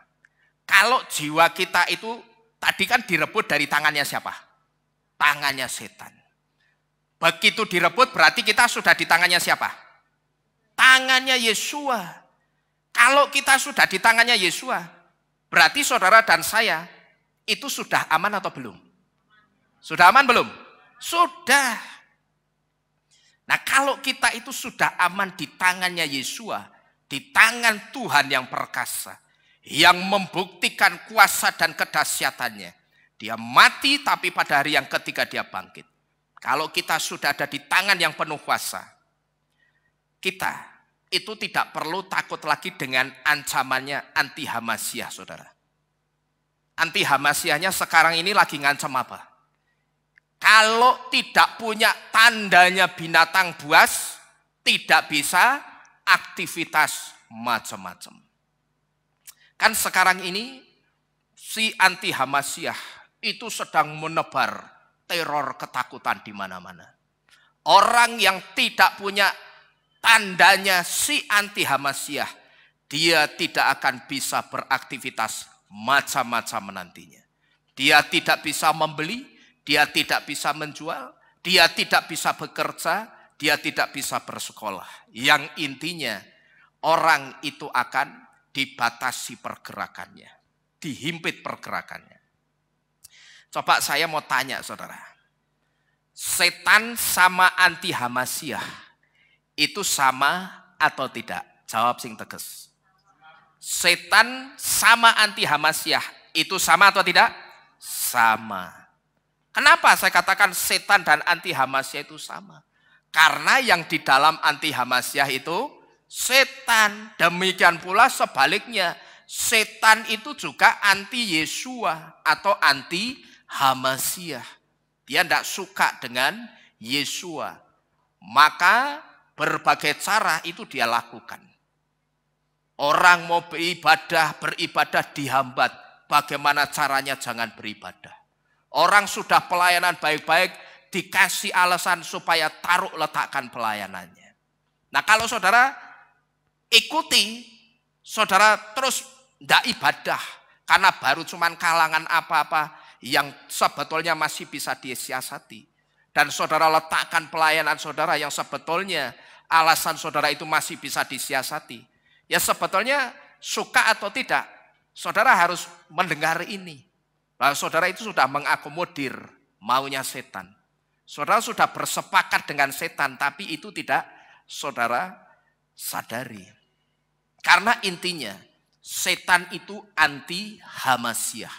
kalau jiwa kita itu tadi kan direbut dari tangannya siapa? Tangannya setan. Begitu direbut berarti kita sudah di tangannya siapa? Tangannya Yesua. Kalau kita sudah di tangannya Yesua, berarti saudara dan saya itu sudah aman atau belum? Sudah aman belum? Sudah. Nah kalau kita itu sudah aman di tangannya Yesua, di tangan Tuhan yang perkasa, yang membuktikan kuasa dan kedahsyatannya. Dia mati tapi pada hari yang ketiga dia bangkit. Kalau kita sudah ada di tangan yang penuh kuasa, kita itu tidak perlu takut lagi dengan ancamannya anti Hamasiah, saudara. Anti Hamasiahnya sekarang ini lagi ngancam apa? Kalau tidak punya tandanya binatang buas, tidak bisa aktivitas macam-macam. Kan sekarang ini si anti Hamasiah itu sedang menebar teror ketakutan di mana-mana. Orang yang tidak punya tandanya si anti Hamasiah, dia tidak akan bisa beraktivitas macam-macam nantinya. Dia tidak bisa membeli, dia tidak bisa menjual, dia tidak bisa bekerja, dia tidak bisa bersekolah. Yang intinya orang itu akan dibatasi pergerakannya, dihimpit pergerakannya. Coba saya mau tanya saudara, setan sama anti Hamasiah itu sama atau tidak? Jawab sing tegas. Setan sama anti Hamasiah itu sama atau tidak? Sama. Kenapa saya katakan setan dan anti Hamasiah itu sama? Karena yang di dalam anti Hamasiah itu setan. Demikian pula sebaliknya, setan itu juga anti Yesua atau anti Hamasiah. Dia tidak suka dengan Yesua. Maka berbagai cara itu dia lakukan. Orang mau beribadah dihambat. Bagaimana caranya jangan beribadah. Orang sudah pelayanan baik-baik dikasih alasan supaya taruh letakkan pelayanannya. Nah kalau saudara ikuti, saudara terus tidak ibadah, Karena baru cuman kalangan apa-apa yang sebetulnya masih bisa disiasati. Dan saudara letakkan pelayanan saudara yang sebetulnya alasan saudara itu masih bisa disiasati. Ya sebetulnya suka atau tidak, saudara harus mendengar ini. Bahwa saudara itu sudah mengakomodir maunya setan. Saudara sudah bersepakat dengan setan, tapi itu tidak saudara sadari. Karena intinya, setan itu anti Hamasiah,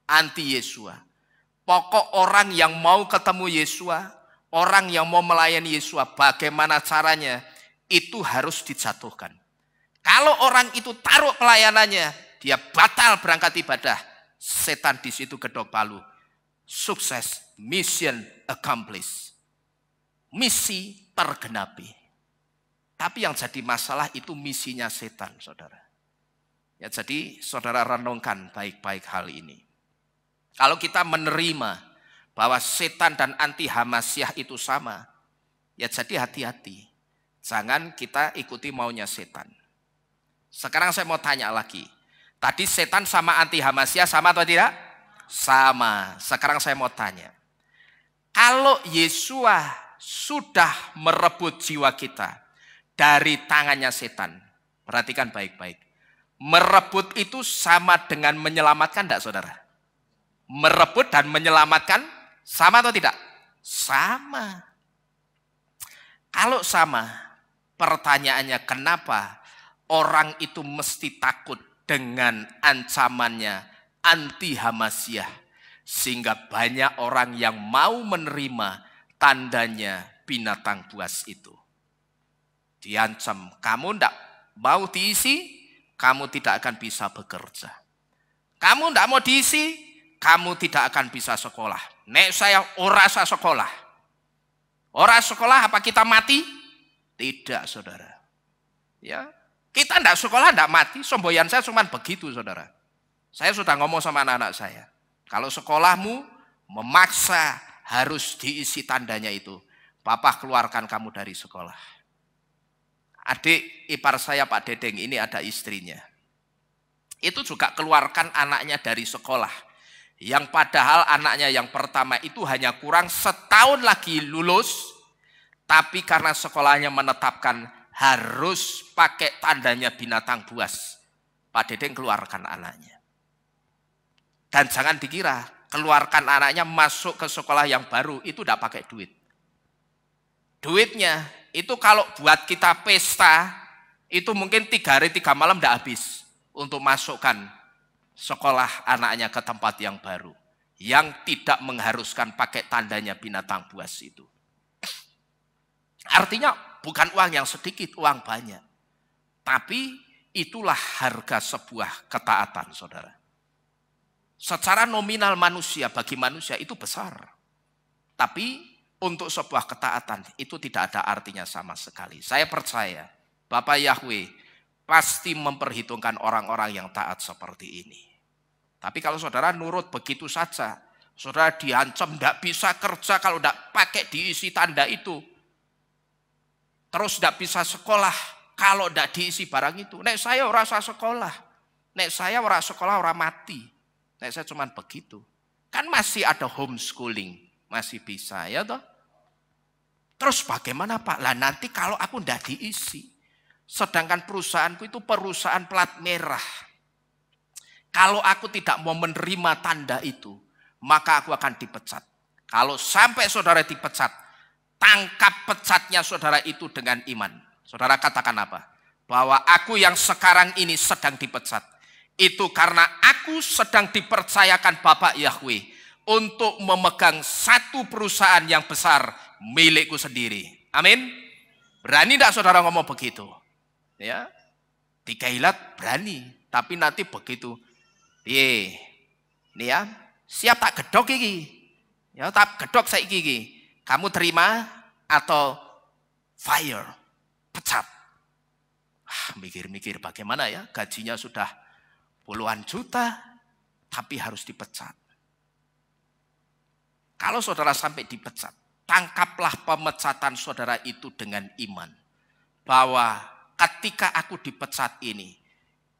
anti Yesua. Pokok orang yang mau ketemu Yesua, orang yang mau melayani Yesua, bagaimana caranya, itu harus dijatuhkan. Kalau orang itu taruh pelayanannya, dia batal berangkat ibadah, setan di situ gedok palu. Sukses, mission accomplished. Misi tergenapi. Tapi yang jadi masalah itu misinya setan, saudara. Ya, jadi saudara renungkan baik-baik hal ini. Kalau kita menerima bahwa setan dan anti Hamasiah itu sama, ya jadi hati-hati. Jangan kita ikuti maunya setan. Sekarang saya mau tanya lagi. Tadi setan sama anti Hamasiah sama atau tidak? Sama. Sekarang saya mau tanya. Kalau Yesua sudah merebut jiwa kita dari tangannya setan. Perhatikan baik-baik. Merebut itu sama dengan menyelamatkan enggak, saudara? Merebut dan menyelamatkan sama atau tidak? Sama. Kalau sama, pertanyaannya kenapa orang itu mesti takut dengan ancamannya anti Hamasiah, sehingga banyak orang yang mau menerima tandanya binatang buas itu. Diancam, kamu tidak mau diisi, kamu tidak akan bisa bekerja. Kamu tidak mau diisi, kamu tidak akan bisa sekolah. Nek saya ora sa sekolah. Ora sekolah apa kita mati? Tidak, saudara. Ya, kita tidak sekolah tidak mati. Semboyan saya cuma begitu, saudara. Saya sudah ngomong sama anak-anak saya. Kalau sekolahmu memaksa harus diisi tandanya itu, Papa keluarkan kamu dari sekolah. Adik ipar saya Pak Dedeng ini ada istrinya. Itu juga keluarkan anaknya dari sekolah. Yang padahal anaknya yang pertama itu hanya kurang setahun lagi lulus. Tapi karena sekolahnya menetapkan harus pakai tandanya binatang buas, Pak Dedeng keluarkan anaknya. Dan jangan dikira keluarkan anaknya masuk ke sekolah yang baru itu tidak pakai duit. Duitnya itu kalau buat kita pesta itu mungkin 3 hari 3 malam tidak habis untuk masukkan sekolah anaknya ke tempat yang baru. Yang tidak mengharuskan pakai tandanya binatang buas itu. Artinya bukan uang yang sedikit, uang banyak. Tapi itulah harga sebuah ketaatan, saudara. Secara nominal manusia, bagi manusia itu besar. Tapi untuk sebuah ketaatan itu tidak ada artinya sama sekali. Saya percaya Bapak Yahweh pasti memperhitungkan orang-orang yang taat seperti ini. Tapi kalau saudara nurut begitu saja, saudara diancam tidak bisa kerja kalau tidak pakai diisi tanda itu. Terus tidak bisa sekolah kalau tidak diisi barang itu. Nek saya ora usah sekolah. Nek saya ora sekolah ora mati. Nek saya cuma begitu. Kan masih ada homeschooling. Masih bisa ya toh. Terus bagaimana Pak? Lah nanti kalau aku tidak diisi. Sedangkan perusahaanku itu perusahaan plat merah. Kalau aku tidak mau menerima tanda itu, maka aku akan dipecat. Kalau sampai saudara dipecat, tangkap pecatnya saudara itu dengan iman. Saudara katakan apa? Bahwa aku yang sekarang ini sedang dipecat. Itu karena aku sedang dipercayakan Bapak Yahweh untuk memegang satu perusahaan yang besar milikku sendiri. Amin. Berani tidak saudara ngomong begitu? Ya, dikailat berani. Tapi nanti begitu, nih ya, siap tak gedok iki. Ya, tak gedok saiki iki. Kamu terima atau fire, pecat. Mikir-mikir bagaimana ya, gajinya sudah puluhan juta, tapi harus dipecat. Kalau saudara sampai dipecat, tangkaplah pemecatan saudara itu dengan iman. Bahwa ketika aku dipecat ini,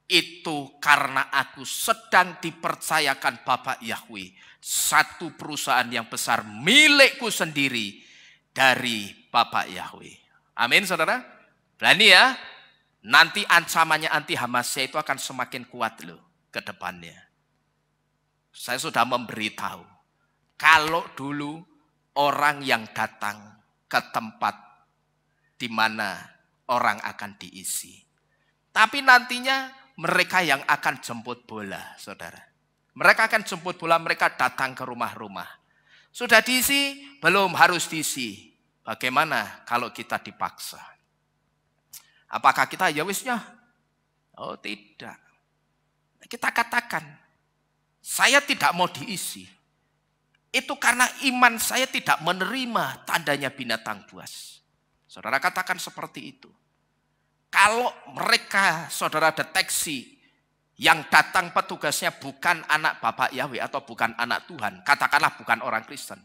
Itu karena aku sedang dipercayakan Bapak Yahweh satu perusahaan yang besar milikku sendiri dari Bapak Yahweh. Amin saudara. Berani ya. Nanti ancamannya anti Hamasnya itu akan semakin kuat loh ke depannya. Saya sudah memberitahu. Kalau dulu orang yang datang ke tempat di mana orang akan diisi. Tapi nantinya mereka yang akan jemput bola, saudara. Mereka akan jemput bola, mereka datang ke rumah-rumah. Sudah diisi? Belum, harus diisi. Bagaimana kalau kita dipaksa? Apakah kita ya wisnya? Oh tidak. Kita katakan, saya tidak mau diisi. Itu karena iman saya tidak menerima tandanya binatang buas. Saudara katakan seperti itu. Kalau mereka, saudara deteksi, yang datang petugasnya bukan anak Bapak Yahweh atau bukan anak Tuhan, katakanlah bukan orang Kristen.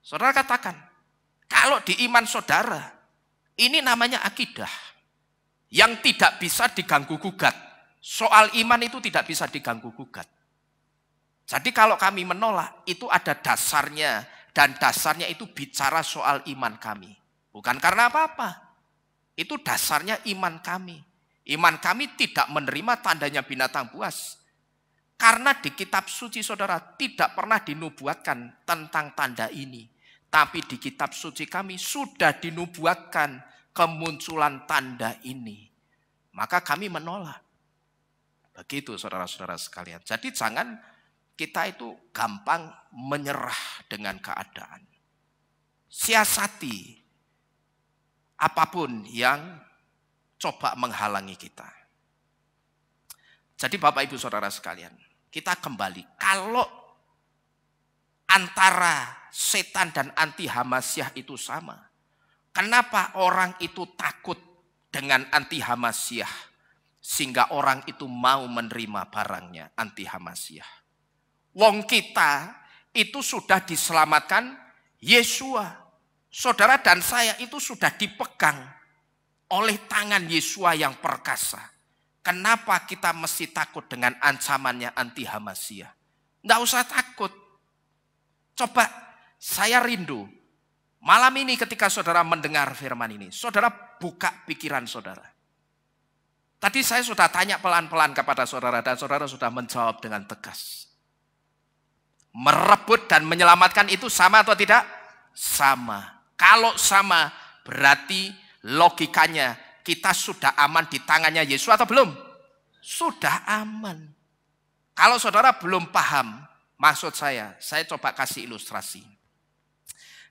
Saudara katakan, kalau di iman saudara, ini namanya akidah. Yang tidak bisa diganggu gugat. Soal iman itu tidak bisa diganggu gugat. Jadi kalau kami menolak, itu ada dasarnya. Dan dasarnya itu bicara soal iman kami. Bukan karena apa-apa. Itu dasarnya iman kami. Iman kami tidak menerima tandanya binatang buas. Karena di kitab suci saudara tidak pernah dinubuatkan tentang tanda ini. Tapi di kitab suci kami sudah dinubuatkan kemunculan tanda ini. Maka kami menolak. Begitu saudara-saudara sekalian. Jadi jangan kita itu gampang menyerah dengan keadaan. Siasati apapun yang coba menghalangi kita. Jadi Bapak Ibu Saudara sekalian, kita kembali. Kalau antara setan dan anti Hamasyah itu sama, kenapa orang itu takut dengan anti Hamasyah sehingga orang itu mau menerima barangnya anti Hamasyah? Wong kita itu sudah diselamatkan Yesua. Saudara dan saya itu sudah dipegang oleh tangan Yesua yang perkasa. Kenapa kita mesti takut dengan ancamannya anti Hamasyah? Nggak usah takut. Coba saya rindu. Malam ini ketika saudara mendengar firman ini, saudara buka pikiran saudara. Tadi saya sudah tanya pelan-pelan kepada saudara dan saudara sudah menjawab dengan tegas. Merebut dan menyelamatkan itu sama atau tidak? Sama. Kalau sama berarti logikanya kita sudah aman di tangannya Yesus atau belum? Sudah aman. Kalau saudara belum paham maksud saya coba kasih ilustrasi.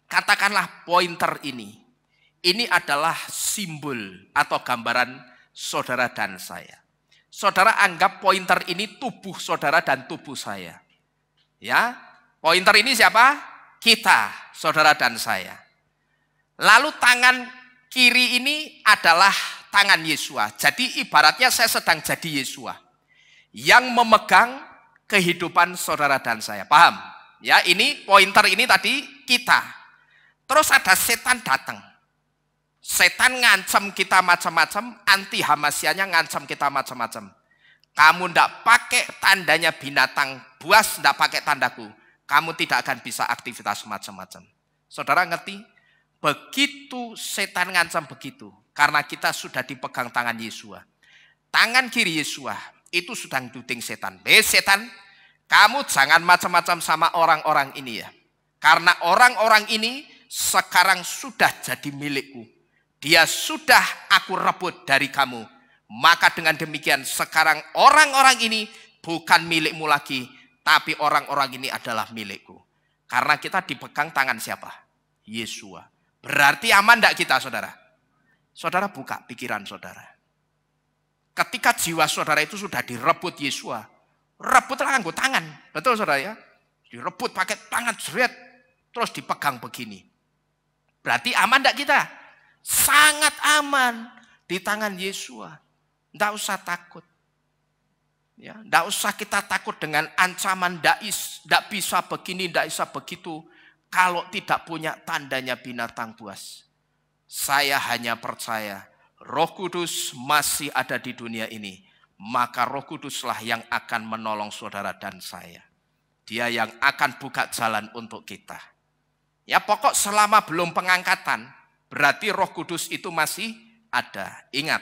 Katakanlah pointer ini. Ini adalah simbol atau gambaran saudara dan saya. Saudara anggap pointer ini tubuh saudara dan tubuh saya. Ya, pointer ini siapa? Kita, saudara dan saya. Lalu tangan kiri ini adalah tangan Yesua. Jadi ibaratnya saya sedang jadi Yesua yang memegang kehidupan saudara dan saya. Paham? Ya, ini pointer ini tadi kita. Terus ada setan datang. Setan ngancam kita macam-macam, anti Hamasyahnya ngancam kita macam-macam. Kamu tidak pakai tandanya binatang buas, tidak pakai tandaku. Kamu tidak akan bisa aktivitas macam-macam. Saudara ngerti? Begitu setan ngancam begitu. Karena kita sudah dipegang tangan Yesua. Tangan kiri Yesua itu sudah duding setan. Setan, kamu jangan macam-macam sama orang-orang ini ya. Karena orang-orang ini sekarang sudah jadi milikku. Dia sudah aku rebut dari kamu. Maka dengan demikian sekarang orang-orang ini bukan milikmu lagi. Tapi orang-orang ini adalah milikku. Karena kita dipegang tangan siapa? Yesua. Berarti aman tidak kita saudara? Saudara buka pikiran saudara. Ketika jiwa saudara itu sudah direbut Yesua. Rebutlah nganggo tangan. Betul saudara ya? Direbut pakai tangan jeret. Terus dipegang begini. Berarti aman tidak kita? Sangat aman di tangan Yesua. Tidak usah takut. Ya, tidak usah kita takut dengan ancaman tidak bisa begini, tidak bisa begitu. Kalau tidak punya tandanya binatang buas. Saya hanya percaya Roh Kudus masih ada di dunia ini. maka Roh Kuduslah yang akan menolong saudara dan saya. Dia yang akan buka jalan untuk kita. Ya pokok selama belum pengangkatan, berarti Roh Kudus itu masih ada. Ingat,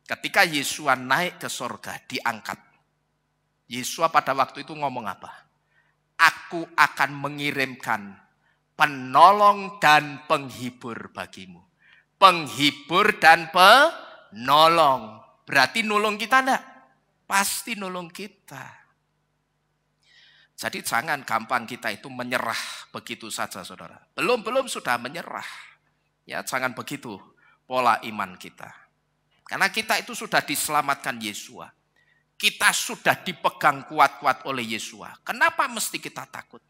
ketika Yesua naik ke sorga, diangkat. Yesua pada waktu itu ngomong apa? Aku akan mengirimkan penolong dan penghibur bagimu. Penghibur dan penolong. Berarti nolong kita enggak? Pasti nolong kita. Jadi jangan gampang kita itu menyerah begitu saja saudara. Belum sudah menyerah. Ya jangan begitu pola iman kita. Karena kita itu sudah diselamatkan Yesua. Kita sudah dipegang kuat-kuat oleh Yesua. Kenapa mesti kita takut?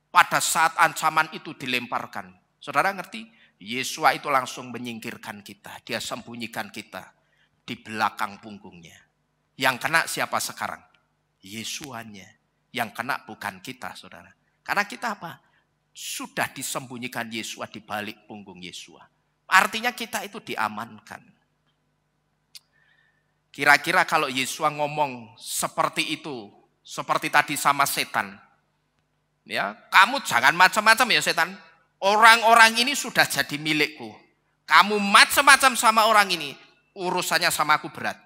Pada saat ancaman itu dilemparkan. Saudara ngerti? Yesua itu langsung menyingkirkan kita. Dia sembunyikan kita di belakang punggungnya. Yang kena siapa sekarang? Yesuanya. Yang kena bukan kita, saudara. Karena kita apa? Sudah disembunyikan Yesua di balik punggung Yesua. Artinya kita itu diamankan. Kira-kira kalau Yesua ngomong seperti itu, seperti tadi sama setan. Ya, kamu jangan macam-macam ya setan. Orang-orang ini sudah jadi milikku. Kamu macam-macam sama orang ini, urusannya sama aku berat.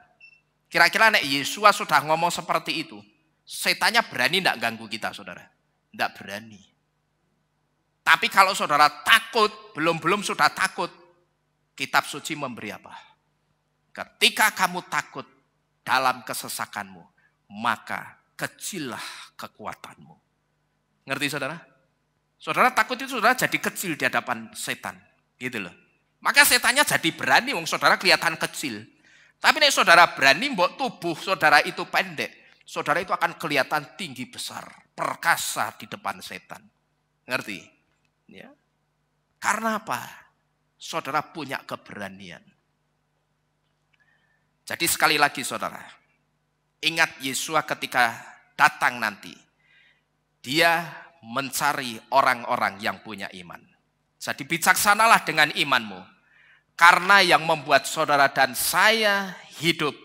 Kira-kira nek Yesua sudah ngomong seperti itu, setannya berani tidak ganggu kita, saudara? Tidak berani. Tapi kalau saudara takut, belum sudah takut, kitab suci memberi apa? Ketika kamu takut dalam kesesakanmu, maka kecillah kekuatanmu. Ngerti saudara? Saudara takut itu saudara jadi kecil di hadapan setan. Gitu loh. Maka setannya jadi berani, wong saudara kelihatan kecil. Tapi nek saudara berani, mbok tubuh saudara itu pendek, saudara itu akan kelihatan tinggi besar, perkasa di depan setan. Ngerti? Ya. Karena apa? Saudara punya keberanian. Jadi sekali lagi saudara, ingat Yesua ketika datang nanti, dia mencari orang-orang yang punya iman. Jadi bijaksanalah dengan imanmu. Karena yang membuat saudara dan saya hidup,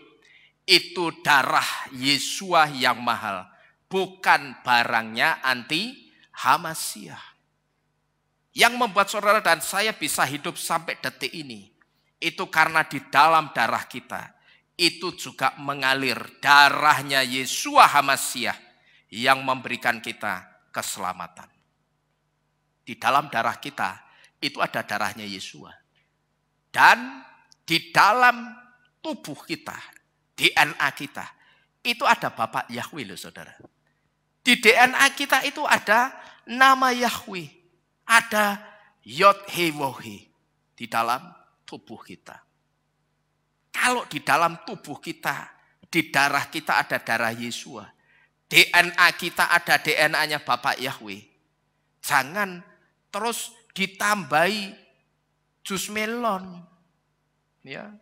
itu darah Yesua yang mahal, bukan barangnya anti Hamasiah. Yang membuat saudara dan saya bisa hidup sampai detik ini, itu karena di dalam darah kita, itu juga mengalir darahnya Yesua Hamasiah yang memberikan kita keselamatan. Di dalam darah kita, itu ada darahnya Yesua. Dan di dalam tubuh kita, DNA kita, itu ada Bapak Yahweh loh saudara. Di DNA kita itu ada nama Yahweh. Ada Yod-He-Woh-He di dalam tubuh kita. Kalau di dalam tubuh kita, di darah kita ada darah Yesua. DNA kita ada DNA-nya Bapak Yahweh. Jangan terus ditambahi jus melon. Ya.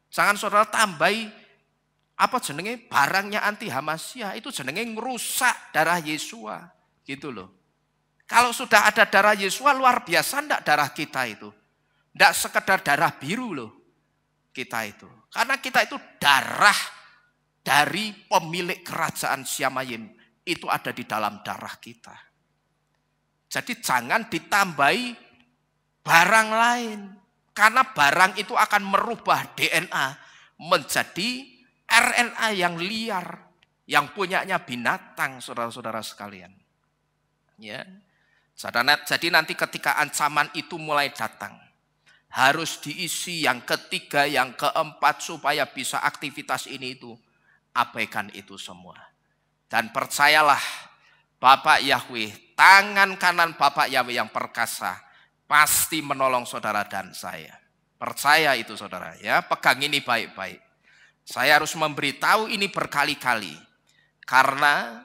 Jangan saudara tambahi apa jenenge barangnya anti Hamasiah, itu jenenge ngerusak darah Yesua. Gitu loh. Kalau sudah ada darah Yesua luar biasa enggak darah kita itu. Enggak sekedar darah biru loh kita itu. Karena kita itu darah dari pemilik kerajaan Siamayim. Itu ada di dalam darah kita. Jadi jangan ditambahi barang lain. Karena barang itu akan merubah DNA menjadi RNA yang liar. Yang punyanya binatang saudara-saudara sekalian. Ya. Jadi nanti ketika ancaman itu mulai datang, harus diisi yang ketiga, yang keempat supaya bisa aktivitas ini itu, abaikan itu semua. Dan percayalah Bapak Yahweh, tangan kanan Bapak Yahweh yang perkasa, pasti menolong saudara dan saya. Percaya itu saudara ya, pegang ini baik-baik. Saya harus memberitahu ini berkali-kali. Karena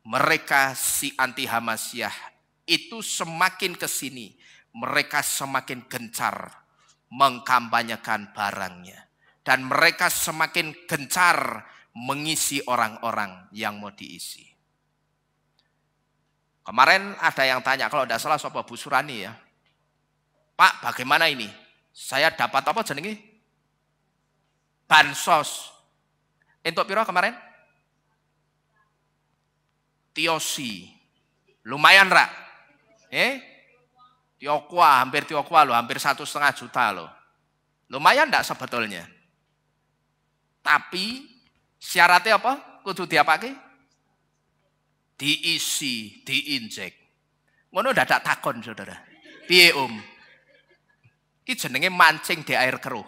mereka si anti Hamasiah itu semakin ke sini, mereka semakin gencar mengkampanyekan barangnya. Dan mereka semakin gencar mengisi orang-orang yang mau diisi. Kemarin ada yang tanya, kalau tidak salah Sopo Bu Surani ya, Pak bagaimana ini? Saya dapat apa jenenge? Bansos. Entuk piro kemarin? Tiosi. Lumayan rak. Tiokwa, hampir tiokwa loh, hampir 1,5 juta loh. Lumayan enggak sebetulnya? Tapi syaratnya apa? Kudu diapake? Diisi, diinjek. Ngono dadak takon saudara. Piye Iki jenenge mancing di air keruh.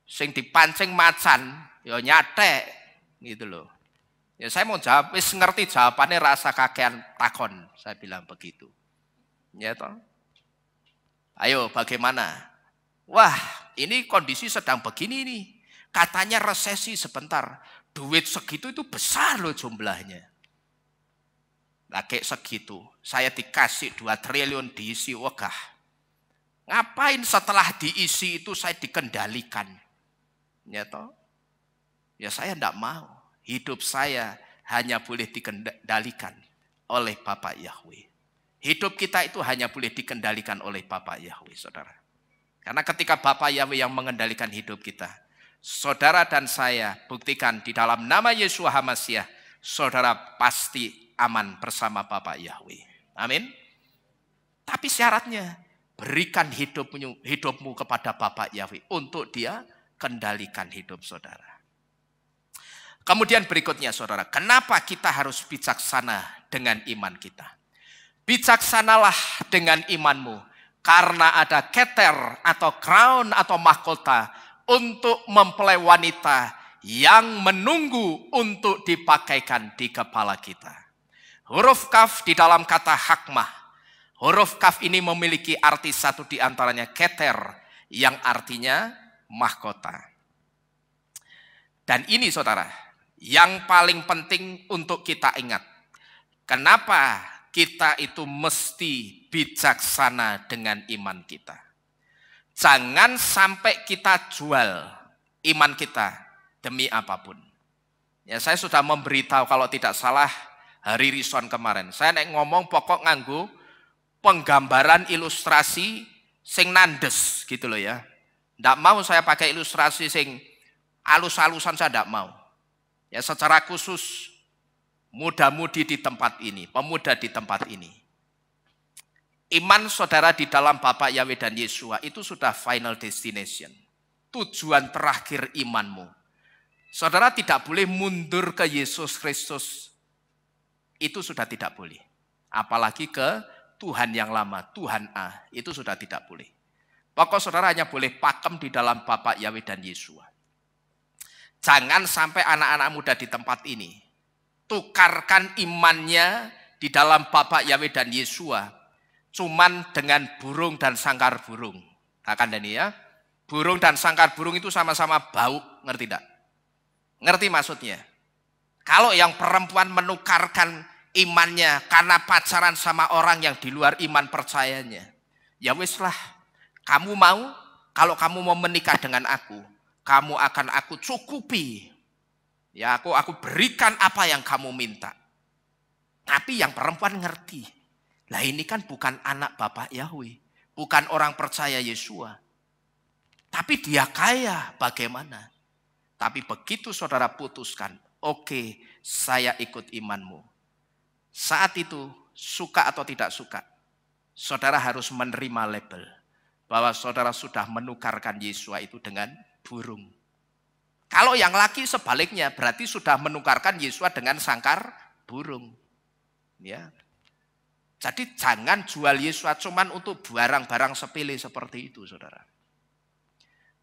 Sing dipancing macan, ya nyatek gitu loh. Ya saya mau jawab, wis ngerti jawabannya rasa kakean takon, saya bilang begitu. Ya toh? Ayo bagaimana? Wah, ini kondisi sedang begini nih. Katanya resesi sebentar. Duit segitu itu besar loh jumlahnya. Nah kayak segitu, saya dikasih 2 triliun diisi wegah. Ngapain setelah diisi itu saya dikendalikan? Ya toh? Ya saya enggak mau. Hidup saya hanya boleh dikendalikan oleh Bapak Yahweh. Hidup kita itu hanya boleh dikendalikan oleh Bapak Yahweh, saudara. Karena ketika Bapak Yahweh yang mengendalikan hidup kita, saudara dan saya buktikan di dalam nama Yeshua HaMashiach, saudara pasti aman bersama Bapak Yahweh. Amin. Tapi syaratnya, berikan hidupmu kepada Bapak Yahweh untuk Dia kendalikan hidup saudara. Kemudian berikutnya saudara, kenapa kita harus bijaksana dengan iman kita? Bijaksanalah dengan imanmu, karena ada keter atau crown atau mahkota untuk mempelai wanita yang menunggu untuk dipakaikan di kepala kita. Huruf kaf di dalam kata hakmah. Huruf kaf ini memiliki arti satu di antaranya keter, yang artinya mahkota. Dan ini saudara, yang paling penting untuk kita ingat. Kenapa kita itu mesti bijaksana dengan iman kita? Jangan sampai kita jual iman kita demi apapun. Ya, saya sudah memberitahu kalau tidak salah hari Rison kemarin. Saya ngomong pokok nganggo penggambaran ilustrasi sing nandes gitu loh ya. Nggak mau saya pakai ilustrasi sing alus-alusan, saya nggak mau. Ya secara khusus muda-mudi di tempat ini, pemuda di tempat ini. Iman saudara di dalam Bapak Yahweh dan Yeshua itu sudah final destination. Tujuan terakhir imanmu. Saudara tidak boleh mundur ke Yesus Kristus. Itu sudah tidak boleh. Apalagi ke Tuhan yang lama, Tuhan A. Itu sudah tidak boleh. Pokok saudara hanya boleh pakem di dalam Bapak Yahweh dan Yeshua. Jangan sampai anak-anak muda di tempat ini tukarkan imannya di dalam Bapak Yahweh dan Yeshua cuman dengan burung dan sangkar burung. Akan ini ya. Burung dan sangkar burung itu sama-sama bau, ngerti tidak? Ngerti maksudnya? Kalau yang perempuan menukarkan imannya karena pacaran sama orang yang di luar iman percayanya, ya wis lah, kamu mau, kalau kamu mau menikah dengan aku, kamu akan aku cukupi. Ya, aku berikan apa yang kamu minta. Tapi yang perempuan ngerti. Lah ini kan bukan anak Bapak Yahweh. Bukan orang percaya Yeshua. Tapi dia kaya, bagaimana? Tapi begitu saudara putuskan, oke, saya ikut imanmu. Saat itu, suka atau tidak suka, saudara harus menerima label. Bahwa saudara sudah menukarkan Yeshua itu dengan burung. Kalau yang laki sebaliknya berarti sudah menukarkan Yeshua dengan sangkar burung. Ya. Jadi jangan jual Yeshua cuman untuk barang-barang sepele seperti itu, saudara.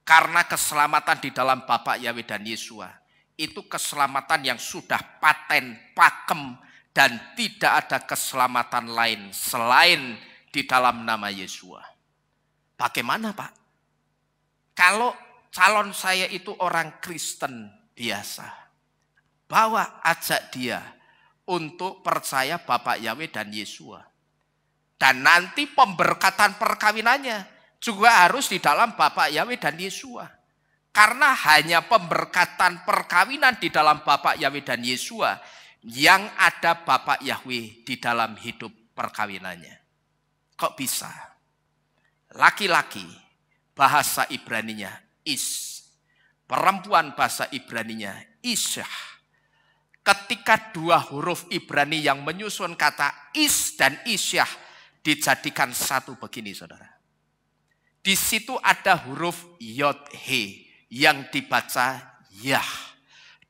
Karena keselamatan di dalam Bapak Yahweh dan Yeshua itu keselamatan yang sudah paten, pakem, dan tidak ada keselamatan lain selain di dalam nama Yeshua. Bagaimana Pak? Kalau calon saya itu orang Kristen biasa, bawa ajak dia untuk percaya Bapak Yahweh dan Yeshua. Dan nanti pemberkatan perkawinannya juga harus di dalam Bapak Yahweh dan Yeshua. Karena hanya pemberkatan perkawinan di dalam Bapak Yahweh dan Yeshua yang ada Bapak Yahweh di dalam hidup perkawinannya. Kok bisa? Laki-laki bahasa Ibraninya is. perempuan bahasa Ibraninya Isyah. Ketika dua huruf Ibrani yang menyusun kata Is dan Isyah dijadikan satu begini, saudara. Di situ ada huruf Yod He yang dibaca Yah.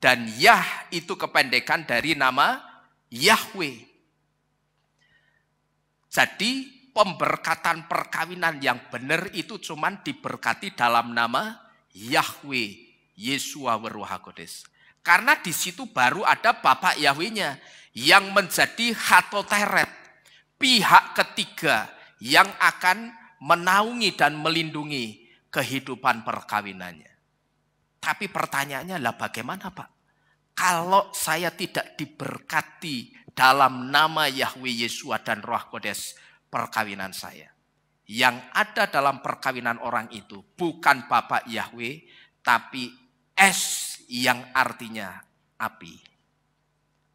Dan Yah itu kependekan dari nama Yahweh. Jadi pemberkatan perkawinan yang benar itu cuman diberkati dalam nama Yahweh, Yeshua Ruach Kodes. Karena di situ baru ada Bapak Yahwehnya yang menjadi Hatoteret, pihak ketiga yang akan menaungi dan melindungi kehidupan perkawinannya. Tapi pertanyaannya lah bagaimana Pak? Kalau saya tidak diberkati dalam nama Yahweh, Yeshua dan Ruach Kodes perkawinan saya. Yang ada dalam perkawinan orang itu bukan Bapak Yahweh, tapi es yang artinya api.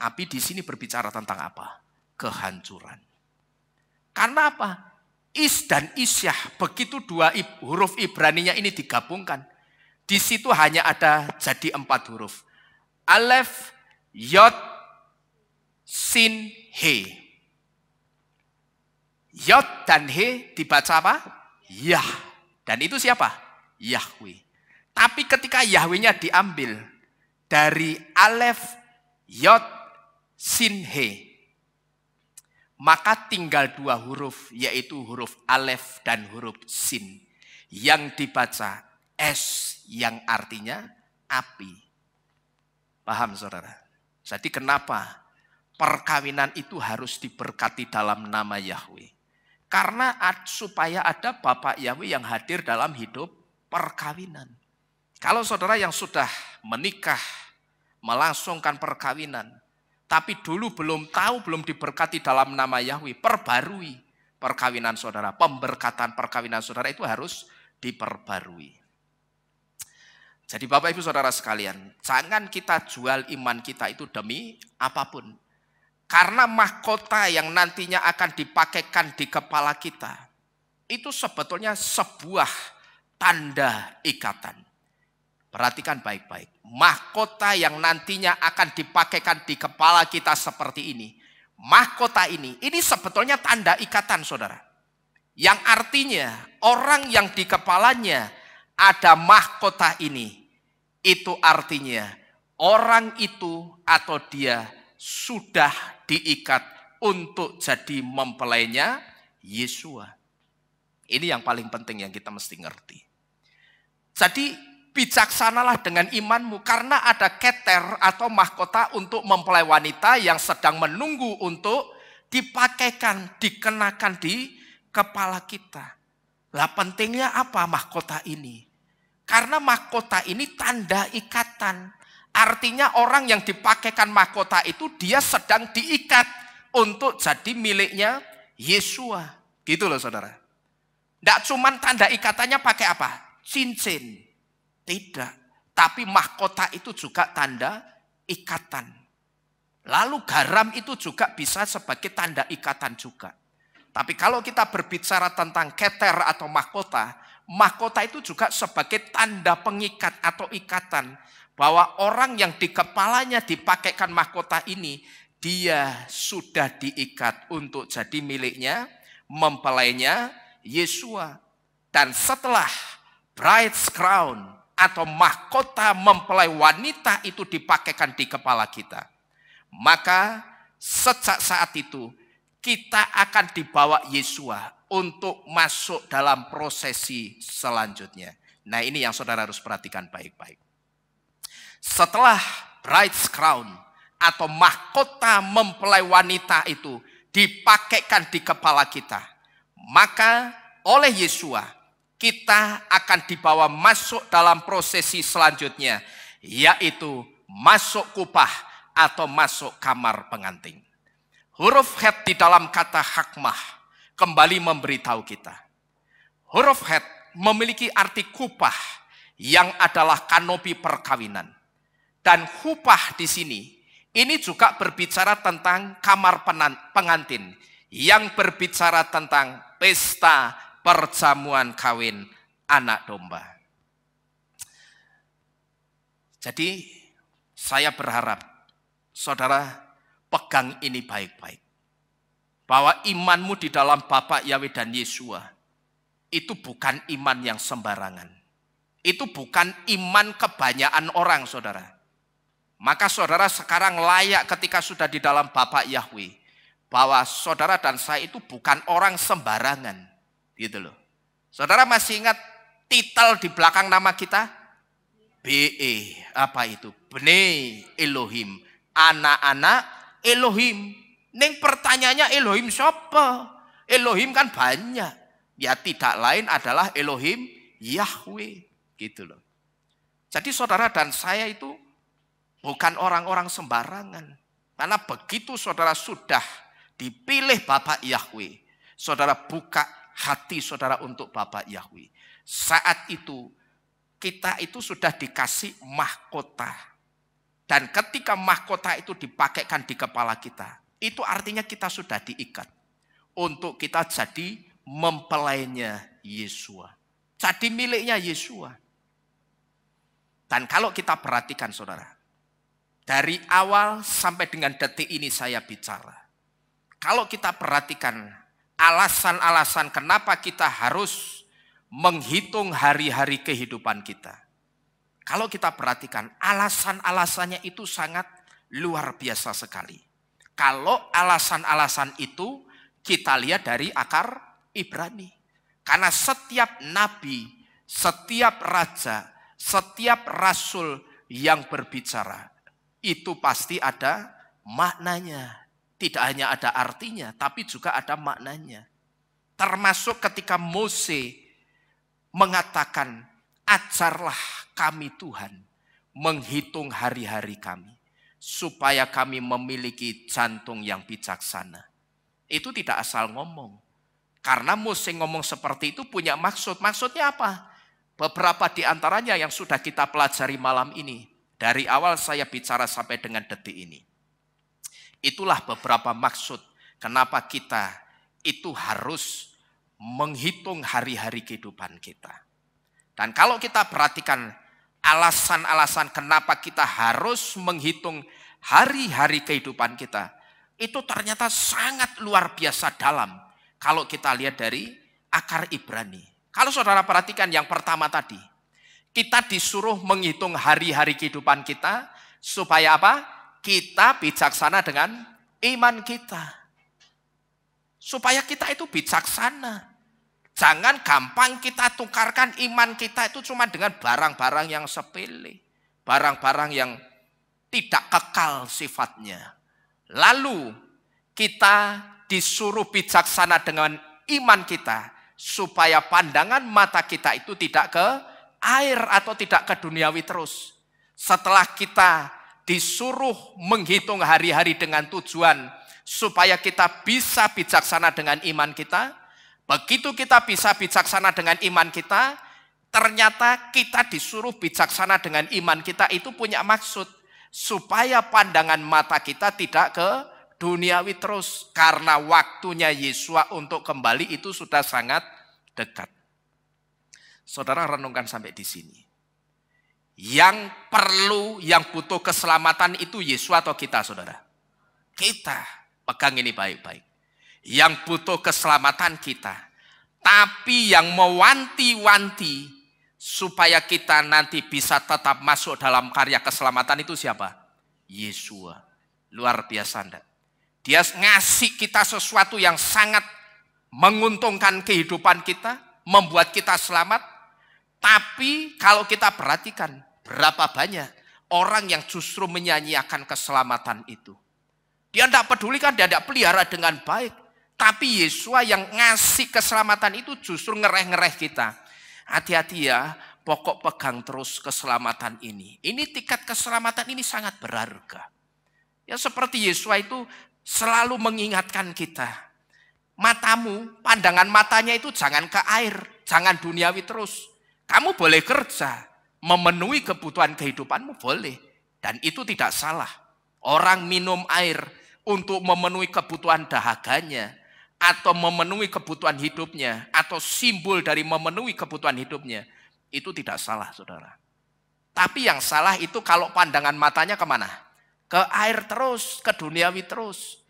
Api di sini berbicara tentang apa? Kehancuran. Karena apa? Is dan Isyah, begitu dua huruf Ibraninya ini digabungkan. Di situ hanya ada jadi 4 huruf. Alef, Yod, Sin, He. Yod dan He dibaca apa? Yah. Dan itu siapa? Yahweh. Tapi ketika Yahwehnya diambil dari Alef, Yod, Sin, He, maka tinggal 2 huruf, yaitu huruf Alef dan huruf Sin, yang dibaca Es, yang artinya api. Paham saudara? Jadi kenapa perkawinan itu harus diberkati dalam nama Yahweh? Karena supaya ada Bapak Yahweh yang hadir dalam hidup perkawinan. Kalau saudara yang sudah menikah, melangsungkan perkawinan, tapi dulu belum tahu, belum diberkati dalam nama Yahweh, perbarui perkawinan saudara. Pemberkatan perkawinan saudara itu harus diperbarui. Jadi Bapak Ibu Saudara sekalian, jangan kita jual iman kita itu demi apapun. Karena mahkota yang nantinya akan dipakaikan di kepala kita, itu sebetulnya sebuah tanda ikatan. Perhatikan baik-baik. Mahkota yang nantinya akan dipakaikan di kepala kita seperti ini. Mahkota ini sebetulnya tanda ikatan saudara. Yang artinya orang yang di kepalanya ada mahkota ini. Itu artinya orang itu atau dia sudah diikat untuk jadi mempelainya Yeshua. Ini yang paling penting yang kita mesti ngerti. Jadi bijaksanalah dengan imanmu, karena ada keter atau mahkota untuk mempelai wanita yang sedang menunggu untuk dipakaikan, dikenakan di kepala kita. Lah pentingnya apa mahkota ini? Karena mahkota ini tanda ikatan. Artinya orang yang dipakaikan mahkota itu dia sedang diikat untuk jadi miliknya Yeshua. Gitu loh saudara. Tidak cuma tanda ikatannya pakai apa? Cincin. Tidak, tapi mahkota itu juga tanda ikatan. Lalu garam itu juga bisa sebagai tanda ikatan juga. Tapi kalau kita berbicara tentang keter atau mahkota, mahkota itu juga sebagai tanda pengikat atau ikatan. Bahwa orang yang di kepalanya dipakaikan mahkota ini, dia sudah diikat untuk jadi miliknya, mempelainya Yeshua. Dan setelah bride's crown, atau mahkota mempelai wanita itu dipakaikan di kepala kita, maka sejak saat itu kita akan dibawa Yeshua untuk masuk dalam prosesi selanjutnya. Nah ini yang saudara harus perhatikan baik-baik. Setelah bride's crown atau mahkota mempelai wanita itu dipakaikan di kepala kita, maka oleh Yeshua kita akan dibawa masuk dalam prosesi selanjutnya, yaitu masuk kupah atau masuk kamar pengantin. Huruf het di dalam kata hakmah kembali memberitahu kita. Huruf het memiliki arti kupah yang adalah kanopi perkawinan. Dan kupah di sini, ini juga berbicara tentang kamar pengantin yang berbicara tentang pesta perjamuan kawin anak domba. Jadi saya berharap saudara pegang ini baik-baik. Bahwa imanmu di dalam Bapa Yahweh dan Yesua itu bukan iman yang sembarangan. Itu bukan iman kebanyakan orang, saudara. Maka saudara sekarang layak ketika sudah di dalam Bapa Yahweh. Bahwa saudara dan saya itu bukan orang sembarangan. Gitu loh. Saudara masih ingat titel di belakang nama kita? BE. Apa itu? Bnei Elohim. Anak-anak Elohim. Ning pertanyaannya Elohim siapa? Elohim kan banyak. Ya tidak lain adalah Elohim Yahweh. Gitu loh. Jadi saudara dan saya itu bukan orang-orang sembarangan. Karena begitu saudara sudah dipilih Bapak Yahweh, saudara buka hati saudara untuk Bapak Yahweh. Saat itu kita itu sudah dikasih mahkota. Dan ketika mahkota itu dipakaikan di kepala kita, itu artinya kita sudah diikat. Untuk kita jadi mempelainya Yesua. Jadi miliknya Yesua. Dan kalau kita perhatikan saudara, dari awal sampai dengan detik ini saya bicara. Kalau kita perhatikan alasan-alasan kenapa kita harus menghitung hari-hari kehidupan kita. Kalau kita perhatikan alasan-alasannya itu sangat luar biasa sekali. Kalau alasan-alasan itu kita lihat dari akar Ibrani. Karena setiap nabi, setiap raja, setiap rasul yang berbicara, itu pasti ada maknanya. Tidak hanya ada artinya, tapi juga ada maknanya. Termasuk ketika Mose mengatakan, ajarlah kami Tuhan menghitung hari-hari kami, supaya kami memiliki jantung yang bijaksana. Itu tidak asal ngomong. Karena Mose ngomong seperti itu punya maksud. Maksudnya apa? Beberapa di antaranya yang sudah kita pelajari malam ini. Dari awal saya bicara sampai dengan detik ini. Itulah beberapa maksud kenapa kita itu harus menghitung hari-hari kehidupan kita. Dan kalau kita perhatikan alasan-alasan kenapa kita harus menghitung hari-hari kehidupan kita, itu ternyata sangat luar biasa dalam kalau kita lihat dari akar Ibrani. Kalau saudara perhatikan yang pertama tadi, kita disuruh menghitung hari-hari kehidupan kita supaya apa? Kita bijaksana dengan iman kita. Supaya kita itu bijaksana. Jangan gampang kita tukarkan iman kita itu cuma dengan barang-barang yang sepele. Barang-barang yang tidak kekal sifatnya. Lalu kita disuruh bijaksana dengan iman kita. Supaya pandangan mata kita itu tidak ke air atau tidak ke duniawi terus. Setelah kita disuruh menghitung hari-hari dengan tujuan supaya kita bisa bijaksana dengan iman kita. Begitu kita bisa bijaksana dengan iman kita, ternyata kita disuruh bijaksana dengan iman kita itu punya maksud. Supaya pandangan mata kita tidak ke duniawi terus. Karena waktunya Yesua untuk kembali itu sudah sangat dekat. Saudara renungkan sampai di sini. Yang perlu, yang butuh keselamatan itu Yesus atau kita, saudara? Kita. Pegang ini baik-baik. Yang butuh keselamatan kita. Tapi yang mewanti-wanti supaya kita nanti bisa tetap masuk dalam karya keselamatan itu siapa? Yesus. Luar biasa enggak? Dia ngasih kita sesuatu yang sangat menguntungkan kehidupan kita, membuat kita selamat. Tapi kalau kita perhatikan, berapa banyak orang yang justru menyanyiakan keselamatan itu. Dia tidak pedulikan, dia tidak pelihara dengan baik. Tapi Yesus yang ngasih keselamatan itu justru ngereh-ngereh kita. Hati-hati ya, pokok pegang terus keselamatan ini. Ini tingkat keselamatan ini sangat berharga. Ya seperti Yesus itu selalu mengingatkan kita. Matamu, pandangan matanya itu jangan ke air, jangan duniawi terus. Kamu boleh kerja, memenuhi kebutuhan kehidupanmu boleh. Dan itu tidak salah. Orang minum air untuk memenuhi kebutuhan dahaganya, atau memenuhi kebutuhan hidupnya, atau simbol dari memenuhi kebutuhan hidupnya, itu tidak salah, saudara. Tapi yang salah itu kalau pandangan matanya kemana? Ke air terus, ke duniawi terus.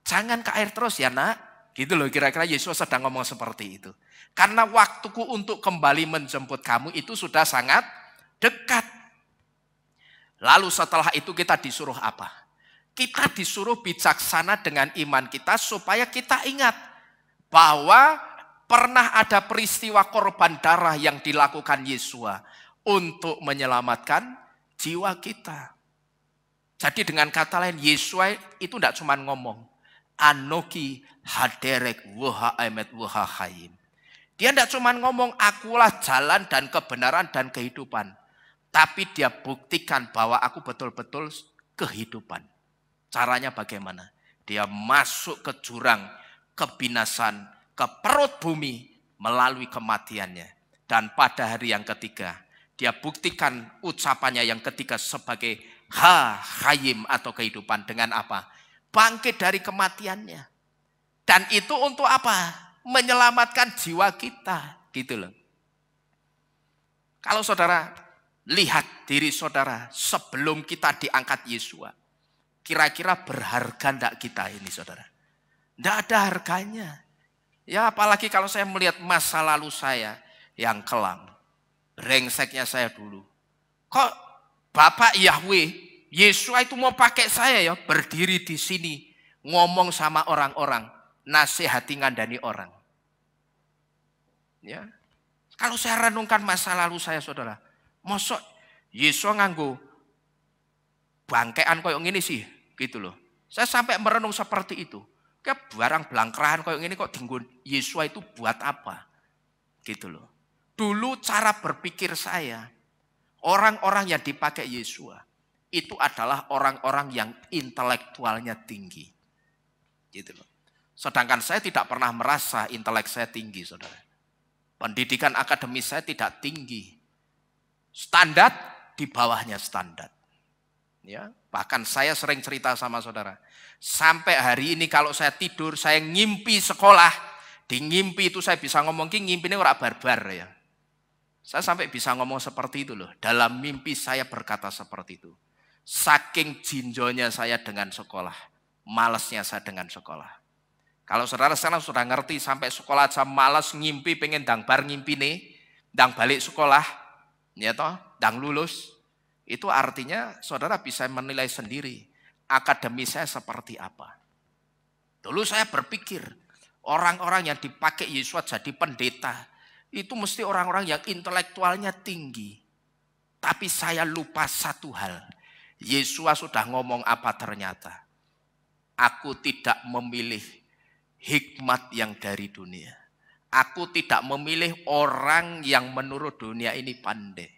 Jangan ke air terus ya nak. Gitu loh kira-kira Yesus sedang ngomong seperti itu. Karena waktuku untuk kembali menjemput kamu itu sudah sangat dekat. Lalu setelah itu kita disuruh apa? Kita disuruh bijaksana dengan iman kita supaya kita ingat bahwa pernah ada peristiwa korban darah yang dilakukan Yesus untuk menyelamatkan jiwa kita. Jadi dengan kata lain, Yesus itu tidak cuma ngomong, Anoki haderek wuha emet wuha hayim. Dia tidak cuma ngomong, akulah jalan dan kebenaran dan kehidupan. Tapi dia buktikan bahwa aku betul-betul kehidupan. Caranya bagaimana? Dia masuk ke jurang kebinasan, ke perut bumi melalui kematiannya. Dan pada hari yang ketiga, dia buktikan ucapannya yang ketiga sebagai hayim atau kehidupan dengan apa? Bangkit dari kematiannya. Dan itu untuk apa? Menyelamatkan jiwa kita. Gitu loh. Kalau saudara lihat diri saudara sebelum kita diangkat Yesus, kira-kira berharga enggak kita ini saudara? Enggak ada harganya. Ya apalagi kalau saya melihat masa lalu saya yang kelam. Brengseknya saya dulu. Kok Bapak Yahweh, Yesus itu mau pakai saya ya, berdiri di sini, ngomong sama orang-orang, nasihati ngandani orang. Ya. Kalau saya renungkan masa lalu saya saudara, mosok Yesus nganggo bangkean koyok gini sih, gitu loh. Saya sampai merenung seperti itu. Kayak barang belangkerahan koyok gini kok dinggo Yesus itu buat apa? Gitu loh. Dulu cara berpikir saya, orang-orang yang dipakai Yesus itu adalah orang-orang yang intelektualnya tinggi. Gitu loh. Sedangkan saya tidak pernah merasa intelek saya tinggi, saudara. Pendidikan akademis saya tidak tinggi. Standar di bawahnya standar. Ya, bahkan saya sering cerita sama saudara. Sampai hari ini kalau saya tidur, saya ngimpi sekolah. Di ngimpi itu saya bisa ngomong, ngimpi ini orang barbar ya. Saya sampai bisa ngomong seperti itu loh. Dalam mimpi saya berkata seperti itu. Saking jinjonya saya dengan sekolah. Malesnya saya dengan sekolah. Kalau saudara sekarang sudah ngerti sampai sekolah aja malas ngimpi pengen dang bar ngimpi nih. Dang balik sekolah. Ya toh, dang lulus. Itu artinya saudara bisa menilai sendiri. Akademi saya seperti apa. Dulu saya berpikir. Orang-orang yang dipakai Yesus jadi pendeta. Itu mesti orang-orang yang intelektualnya tinggi. Tapi saya lupa satu hal. Yesus sudah ngomong apa ternyata. Aku tidak memilih hikmat yang dari dunia. Aku tidak memilih orang yang menurut dunia ini pandai.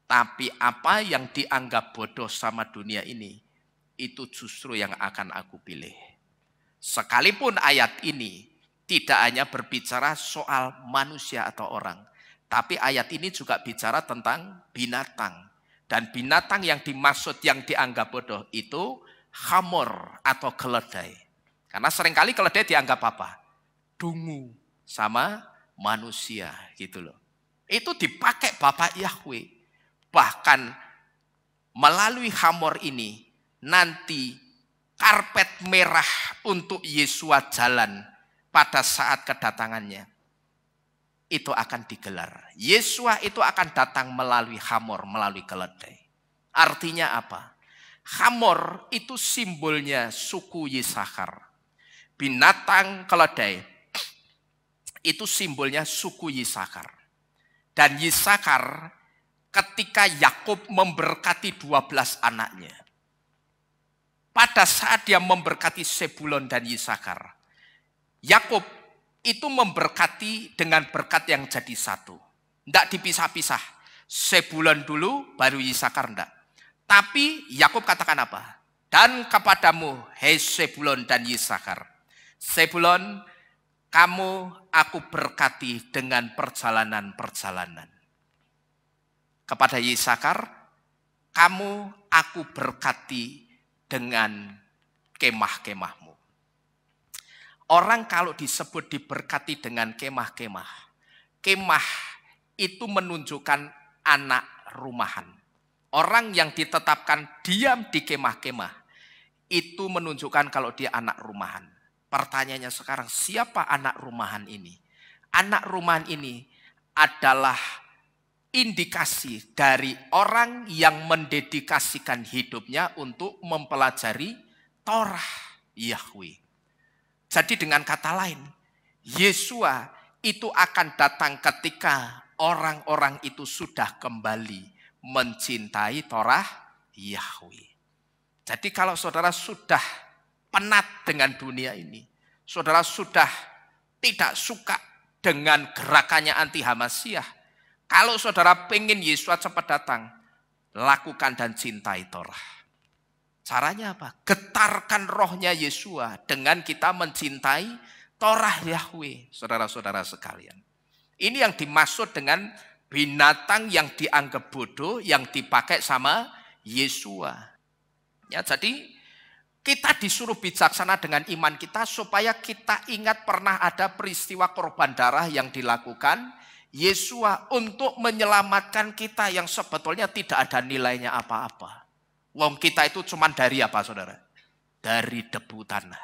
Tapi apa yang dianggap bodoh sama dunia ini, itu justru yang akan aku pilih. Sekalipun ayat ini tidak hanya berbicara soal manusia atau orang. Tapi ayat ini juga bicara tentang binatang. Dan binatang yang dimaksud yang dianggap bodoh itu hamor atau keledai. Karena seringkali keledai dianggap apa? Dungu sama manusia gitu loh. Itu dipakai Bapak Yahweh. Bahkan melalui hamor ini nanti karpet merah untuk Yesus jalan pada saat kedatangannya itu akan digelar. Yesus itu akan datang melalui hamor, melalui keledai. Artinya apa? Hamor itu simbolnya suku Yisakar. Binatang keledai itu simbolnya suku Yisakar. Dan Yisakar ketika Yakub memberkati 12 anaknya. Pada saat dia memberkati Sebulon dan Yisakar, Yakub itu memberkati dengan berkat yang jadi satu. Tidak dipisah-pisah. Sebulon dulu baru Yisakar enggak. Tapi Yakub katakan apa? Dan kepadamu hei Sebulon dan Yisakar. Sebulon, kamu aku berkati dengan perjalanan-perjalanan. Kepada Yisakar, kamu aku berkati dengan kemah-kemahmu. Orang kalau disebut diberkati dengan kemah-kemah. Kemah itu menunjukkan anak rumahan. Orang yang ditetapkan diam di kemah-kemah, itu menunjukkan kalau dia anak rumahan. Pertanyaannya sekarang, siapa anak rumahan ini? Anak rumahan ini adalah indikasi dari orang yang mendedikasikan hidupnya untuk mempelajari Torah Yahweh. Jadi dengan kata lain, Yesua itu akan datang ketika orang-orang itu sudah kembali mencintai Torah Yahweh. Jadi kalau saudara sudah penat dengan dunia ini, saudara sudah tidak suka dengan gerakannya anti Hamasyah, kalau saudara pengen Yesus cepat datang, lakukan dan cintai Torah. Caranya apa? Getarkan rohnya Yesua dengan kita mencintai Torah Yahweh, saudara-saudara sekalian. Ini yang dimaksud dengan binatang yang dianggap bodoh yang dipakai sama Yesua. Ya, jadi kita disuruh bijaksana dengan iman kita supaya kita ingat pernah ada peristiwa korban darah yang dilakukan Yesua untuk menyelamatkan kita yang sebetulnya tidak ada nilainya apa-apa. Wong kita itu cuma dari apa, saudara? Dari debu tanah.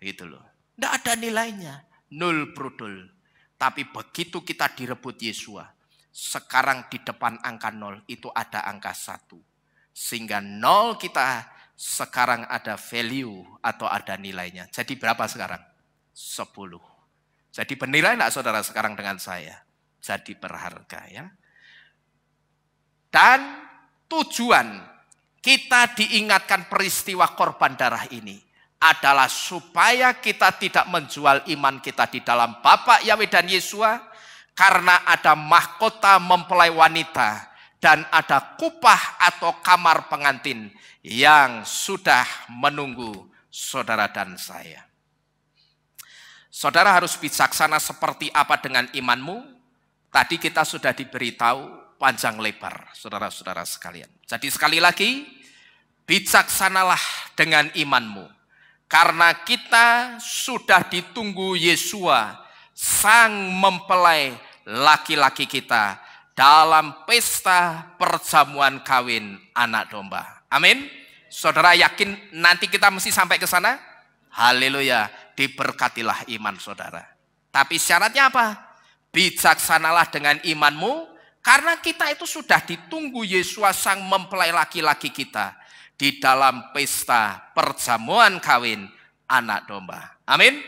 Gitu loh. Tidak ada nilainya. Nol brudul. Tapi begitu kita direbut Yesua, sekarang di depan angka 0 itu ada angka 1. Sehingga 0 kita sekarang ada value atau ada nilainya. Jadi berapa sekarang? 10. Jadi bernilai enggak saudara sekarang dengan saya? Jadi berharga ya. Dan tujuan kita diingatkan peristiwa korban darah ini adalah supaya kita tidak menjual iman kita di dalam Bapa Yahweh dan Yesua, karena ada mahkota mempelai wanita dan ada kupah atau kamar pengantin yang sudah menunggu saudara dan saya. Saudara harus bijaksana seperti apa dengan imanmu? Tadi kita sudah diberitahu panjang lebar, saudara-saudara sekalian. Jadi sekali lagi, bijaksanalah dengan imanmu. Karena kita sudah ditunggu Yesua, sang mempelai laki-laki kita, dalam pesta perjamuan kawin anak domba. Amin. Saudara yakin nanti kita mesti sampai ke sana? Haleluya. Diberkatilah iman saudara. Tapi syaratnya apa? Bijaksanalah dengan imanmu, karena kita itu sudah ditunggu Yesua sang mempelai laki-laki kita di dalam pesta perjamuan kawin anak domba. Amin.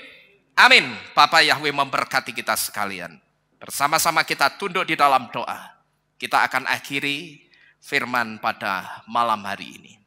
Amin. Bapak Yahweh memberkati kita sekalian. Bersama-sama kita tunduk di dalam doa. Kita akan akhiri firman pada malam hari ini.